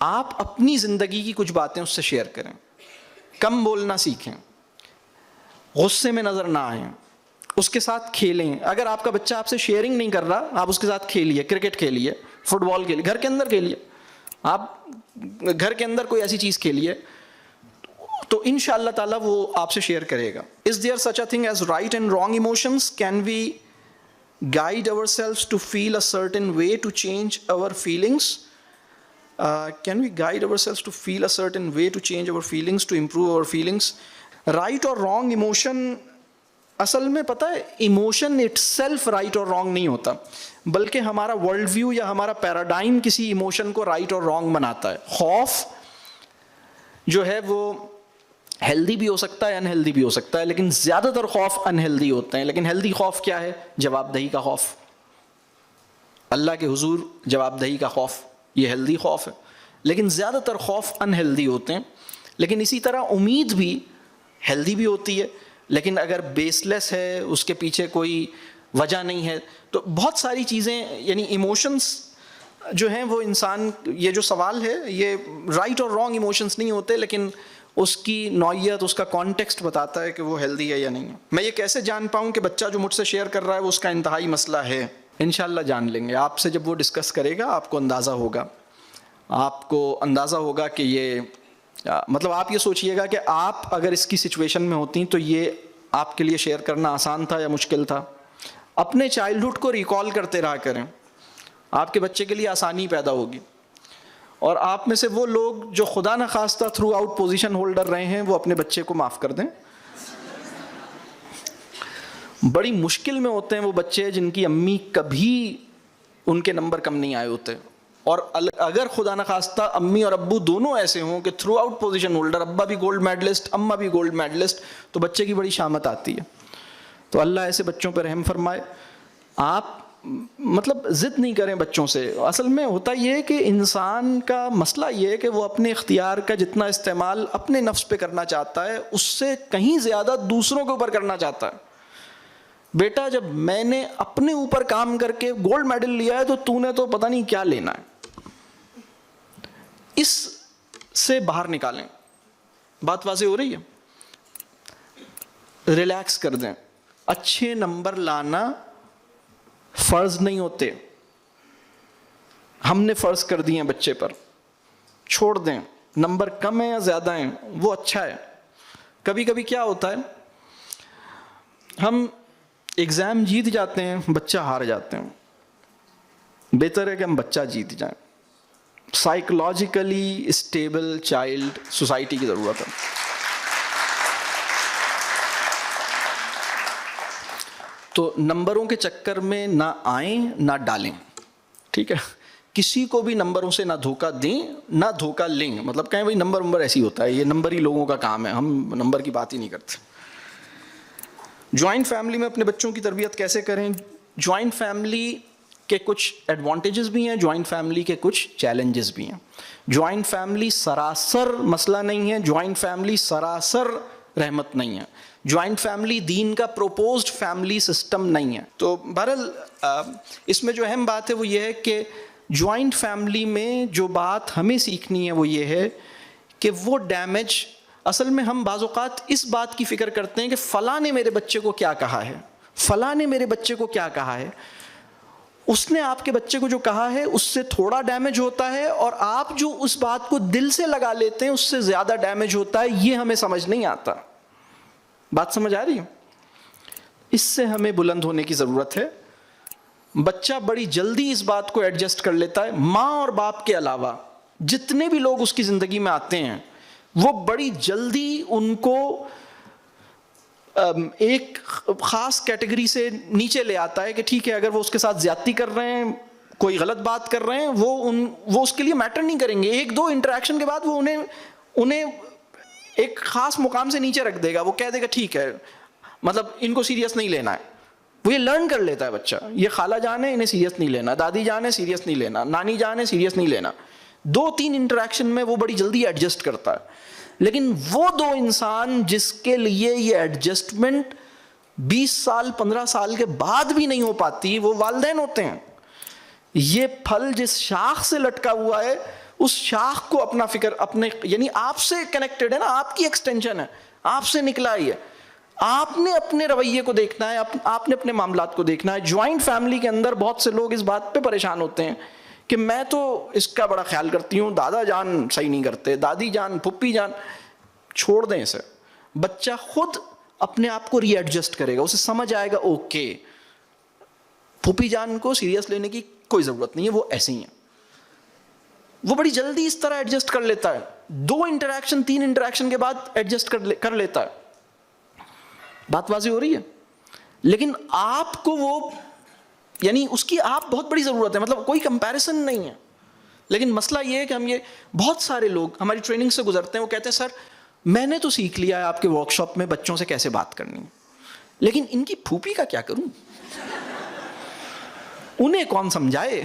آپ اپنی زندگی کی کچھ باتیں اس سے شیئر کریں. کم بولنا سیکھیں, غصے میں نظر نہ آئیں, اس کے ساتھ کھیلیں. اگر آپ کا بچہ آپ سے شیئرنگ نہیں کر رہا, آپ اس کے ساتھ کھیلیے, کرکٹ کھیلیے, فٹ بال کھیلیے, گھر کے اندر کھیلیے. آپ گھر کے اندر کوئی ایسی چیز کھیلیے تو انشاءاللہ تعالیٰ وہ آپ سے شیئر کرے گا. Is there such a thing as right and wrong emotions? Can we guide ourselves to feel a certain way to change our feelings? Can we guide ourselves to feel a certain way to change our feelings, to improve our feelings? Right or wrong emotion, اصل میں پتہ ہے ایموشن اٹ سیلف رائٹ اور رانگ نہیں ہوتا, بلکہ ہمارا ورلڈ ویو یا ہمارا پیراڈائم کسی ایموشن کو رائٹ اور رانگ بناتا ہے. خوف جو ہے وہ ہیلدی بھی ہو سکتا ہے, انہیلدی بھی ہو سکتا ہے, لیکن زیادہ تر خوف انہیلدی ہوتے ہیں. لیکن ہیلدی خوف کیا ہے؟ جواب دہی کا خوف, اللہ کے حضور جواب دہی کا خوف, یہ ہیلدی خوف ہے. لیکن زیادہ تر خوف انہیلدی ہوتے ہیں. لیکن اسی طرح امید بھی ہیلدی بھی ہوتی ہے, لیکن اگر بیس لیس ہے, اس کے پیچھے کوئی وجہ نہیں ہے, تو بہت ساری چیزیں, یعنی ایموشنس جو ہیں وہ انسان, یہ جو سوال ہے یہ رائٹ اور رانگ ایموشنس نہیں ہوتے, لیکن اس کی نوعیت, اس کا کانٹیکسٹ بتاتا ہے کہ وہ ہیلدی ہے یا نہیں ہے. میں یہ کیسے جان پاؤں کہ بچہ جو مجھ سے شیئر کر رہا ہے وہ اس کا انتہائی مسئلہ ہے؟ انشاءاللہ جان لیں گے. آپ سے جب وہ ڈسکس کرے گا آپ کو اندازہ ہوگا, آپ کو اندازہ ہوگا کہ یہ, مطلب آپ یہ سوچئے گا کہ آپ اگر اس کی سچویشن میں ہوتی تو یہ آپ کے لیے شیئر کرنا آسان تھا یا مشکل تھا. اپنے چائلڈہڈ کو ریکال کرتے رہا کریں, آپ کے بچے کے لیے آسانی پیدا ہوگی. اور آپ میں سے وہ لوگ جو خدا نخواستہ تھرو آؤٹ پوزیشن ہولڈر رہے ہیں, وہ اپنے بچے کو معاف کر دیں. بڑی مشکل میں ہوتے ہیں وہ بچے جن کی امی کبھی ان کے نمبر کم نہیں آئے ہوتے, اور اگر خدا نخواستہ امی اور ابو دونوں ایسے ہوں کہ تھرو آؤٹ پوزیشن ہولڈر, ابا بھی گولڈ میڈلسٹ, اماں بھی گولڈ میڈلسٹ, تو بچے کی بڑی شامت آتی ہے. تو اللہ ایسے بچوں پہ رحم فرمائے. آپ مطلب ضد نہیں کریں بچوں سے. اصل میں ہوتا یہ ہے کہ انسان کا مسئلہ یہ ہے کہ وہ اپنے اختیار کا جتنا استعمال اپنے نفس پہ کرنا چاہتا ہے, اس سے کہیں زیادہ دوسروں کے اوپر کرنا چاہتا ہے. بیٹا جب میں نے اپنے اوپر کام کر کے گولڈ میڈل لیا ہے تو تو نے تو پتہ نہیں کیا لینا ہے. اس سے باہر نکالیں. بات واضح ہو رہی ہے؟ ریلیکس کر دیں. اچھے نمبر لانا فرض نہیں ہوتے. ہم نے فرض کر دیے ہیں بچے پر. چھوڑ دیں. نمبر کم ہیں یا زیادہ ہیں وہ اچھا ہے. کبھی کبھی کیا ہوتا ہے, ہم ایگزام جیت جاتے ہیں, بچہ ہار جاتے ہیں. بہتر ہے کہ ہم بچہ جیت جائیں. سائیکولوجیکلی اسٹیبل چائلڈ سوسائٹی کی ضرورت ہے. تو نمبروں کے چکر میں نہ آئیں نہ ڈالیں. ٹھیک ہے, کسی کو بھی نمبروں سے نہ دھوکہ دیں نہ دھوکہ لیں. مطلب کہیں بھائی نمبر ایسی ہوتا ہے, یہ نمبر ہی لوگوں کا کام ہے, ہم نمبر کی بات ہی نہیں کرتے. جوائنٹ فیملی میں اپنے بچوں کی تربیت کیسے کریں؟ جوائنٹ فیملی کے کچھ ایڈوانٹیجز بھی ہیں, جوائنٹ فیملی کے کچھ چیلنجز بھی ہیں. جوائنٹ فیملی سراسر مسئلہ نہیں ہے, جوائنٹ فیملی سراسر رحمت نہیں ہے. جوائنٹ فیملی دین کا پروپوزڈ فیملی سسٹم نہیں ہے. تو بہرحال اس میں جو اہم بات ہے وہ یہ ہے کہ جوائنٹ فیملی میں جو بات ہمیں سیکھنی ہے وہ یہ ہے کہ وہ ڈیمیج, اصل میں ہم بعض اوقات اس بات کی فکر کرتے ہیں کہ فلاں نے میرے بچے کو کیا کہا ہے, فلاں نے میرے بچے کو کیا کہا ہے. اس نے آپ کے بچے کو جو کہا ہے اس سے تھوڑا ڈیمیج ہوتا ہے, اور آپ جو اس بات کو دل سے لگا لیتے ہیں اس سے زیادہ ڈیمیج ہوتا ہے. یہ ہمیں سمجھ نہیں آتا. بات سمجھ آ رہی ہے؟ اس سے ہمیں بلند ہونے کی ضرورت ہے. بچہ بڑی جلدی اس بات کو ایڈجسٹ کر لیتا ہے. ماں اور باپ کے علاوہ جتنے بھی لوگ اس کی زندگی میں آتے ہیں وہ بڑی جلدی ان کو ایک خاص کیٹیگری سے نیچے لے آتا ہے کہ ٹھیک ہے, اگر وہ اس کے ساتھ زیادتی کر رہے ہیں, کوئی غلط بات کر رہے ہیں, وہ اس کے لیے میٹر نہیں کریں گے. ایک دو انٹریکشن کے بعد وہ انہیں ایک خاص مقام سے نیچے رکھ دے گا. وہ کہہ دے گا ٹھیک ہے, مطلب ان کو سیریس نہیں لینا ہے. وہ یہ لرن کر لیتا ہے بچہ, یہ خالہ جان ہے انہیں سیریس نہیں لینا, دادی جان ہے سیریس نہیں لینا, نانی جان ہے سیریس نہیں لینا. 2-3 انٹریکشن میں وہ بڑی جلدی ایڈجسٹ کرتا ہے. لیکن وہ 2 انسان جس کے لیے یہ ایڈجسٹمنٹ 20 سال 15 سال کے بعد بھی نہیں ہو پاتی, وہ والدین ہوتے ہیں. یہ پھل جس شاخ سے لٹکا ہوا ہے اس شاخ کو اپنا فکر, اپنے یعنی آپ سے کنیکٹڈ ہے نا, آپ کی ایکسٹینشن ہے, آپ سے نکلا ہی ہے. آپ نے اپنے رویے کو دیکھنا ہے, آپ نے اپنے معاملات کو دیکھنا ہے. جوائنٹ فیملی کے اندر بہت سے لوگ اس بات پہ پریشان ہوتے ہیں کہ میں تو اس کا بڑا خیال کرتی ہوں, دادا جان صحیح نہیں کرتے, دادی جان, پھپھی جان. چھوڑ دیں اسے. بچہ خود اپنے آپ کو ری ایڈجسٹ کرے گا, اسے سمجھ آئے گا اوکے پھپھی جان کو سیریس لینے کی کوئی ضرورت نہیں ہے, وہ ایسے ہی ہیں. وہ بڑی جلدی اس طرح ایڈجسٹ کر لیتا ہے. 2 انٹریکشن 3 انٹریکشن کے بعد ایڈجسٹ کر لیتا ہے. بات واضح ہو رہی ہے؟ لیکن آپ کو وہ یعنی اس کی آپ بہت بڑی ضرورت ہے, مطلب کوئی کمپیریسن نہیں ہے. لیکن مسئلہ یہ ہے کہ ہم یہ بہت سارے لوگ ہماری ٹریننگ سے گزرتے ہیں, وہ کہتے ہیں سر میں نے تو سیکھ لیا ہے آپ کے ورک شاپ میں بچوں سے کیسے بات کرنی ہے, لیکن ان کی پھوپھی کا کیا کروں, انہیں کون سمجھائے.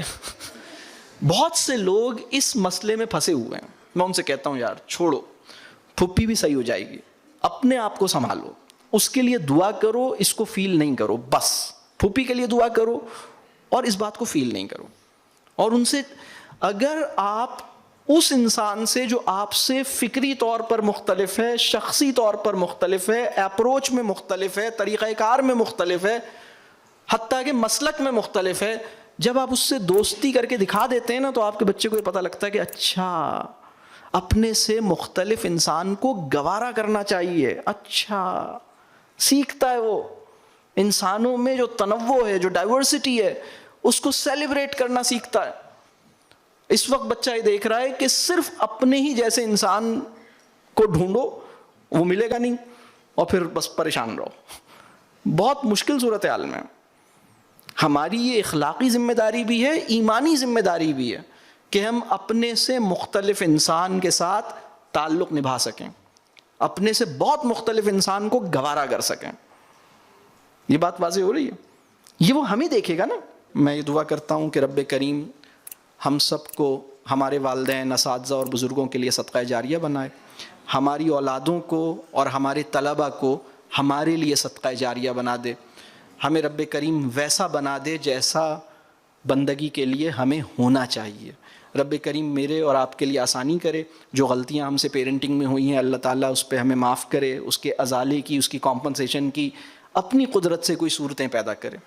بہت سے لوگ اس مسئلے میں پھنسے ہوئے ہیں. میں ان سے کہتا ہوں یار چھوڑو, پھوپھی بھی صحیح ہو جائے گی, اپنے آپ کو سنبھالو, اس کے لیے دعا کرو, اس کو فیل نہیں کرو. بس پھوپھی کے لیے دعا کرو اور اس بات کو فیل نہیں کرو. اور ان سے اگر آپ اس انسان سے جو آپ سے فکری طور پر مختلف ہے, شخصی طور پر مختلف ہے, اپروچ میں مختلف ہے, طریقہ کار میں مختلف ہے, حتیٰ کہ مسلک میں مختلف ہے, جب آپ اس سے دوستی کر کے دکھا دیتے ہیں نا تو آپ کے بچے کو یہ پتہ لگتا ہے کہ اچھا اپنے سے مختلف انسان کو گوارا کرنا چاہیے. اچھا سیکھتا ہے وہ انسانوں میں جو تنوع ہے, جو ڈائیورسٹی ہے, اس کو سیلیبریٹ کرنا سیکھتا ہے. اس وقت بچہ یہ دیکھ رہا ہے کہ صرف اپنے ہی جیسے انسان کو ڈھونڈو, وہ ملے گا نہیں, اور پھر بس پریشان رہو. بہت مشکل صورتحال میں ہماری یہ اخلاقی ذمہ داری بھی ہے, ایمانی ذمہ داری بھی ہے کہ ہم اپنے سے مختلف انسان کے ساتھ تعلق نبھا سکیں, اپنے سے بہت مختلف انسان کو گوارا کر سکیں. یہ بات واضح ہو رہی ہے؟ یہ وہ ہمیں دیکھے گا نا. میں یہ دعا کرتا ہوں کہ رب کریم ہم سب کو ہمارے والدین, اساتذہ اور بزرگوں کے لیے صدقہ جاریہ بنائے, ہماری اولادوں کو اور ہمارے طلبہ کو ہمارے لیے صدقہ جاریہ بنا دے, ہمیں رب کریم ویسا بنا دے جیسا بندگی کے لیے ہمیں ہونا چاہیے. رب کریم میرے اور آپ کے لیے آسانی کرے. جو غلطیاں ہم سے پیرنٹنگ میں ہوئی ہیں اللہ تعالیٰ اس پہ ہمیں معاف کرے, اس کے ازالے کی, اس کی کمپنسیشن کی اپنی قدرت سے کوئی صورتیں پیدا کرے.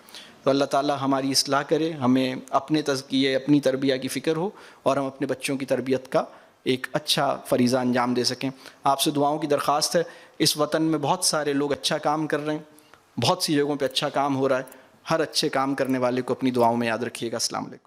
تو اللہ تعالیٰ ہماری اصلاح کرے, ہمیں اپنے تزکیے اپنی تربیہ کی فکر ہو اور ہم اپنے بچوں کی تربیت کا ایک اچھا فریضہ انجام دے سکیں. آپ سے دعاؤں کی درخواست ہے. اس وطن میں بہت سارے لوگ اچھا کام کر رہے ہیں, بہت سی جگہوں پہ اچھا کام ہو رہا ہے. ہر اچھے کام کرنے والے کو اپنی دعاؤں میں یاد رکھیے گا. السلام علیکم.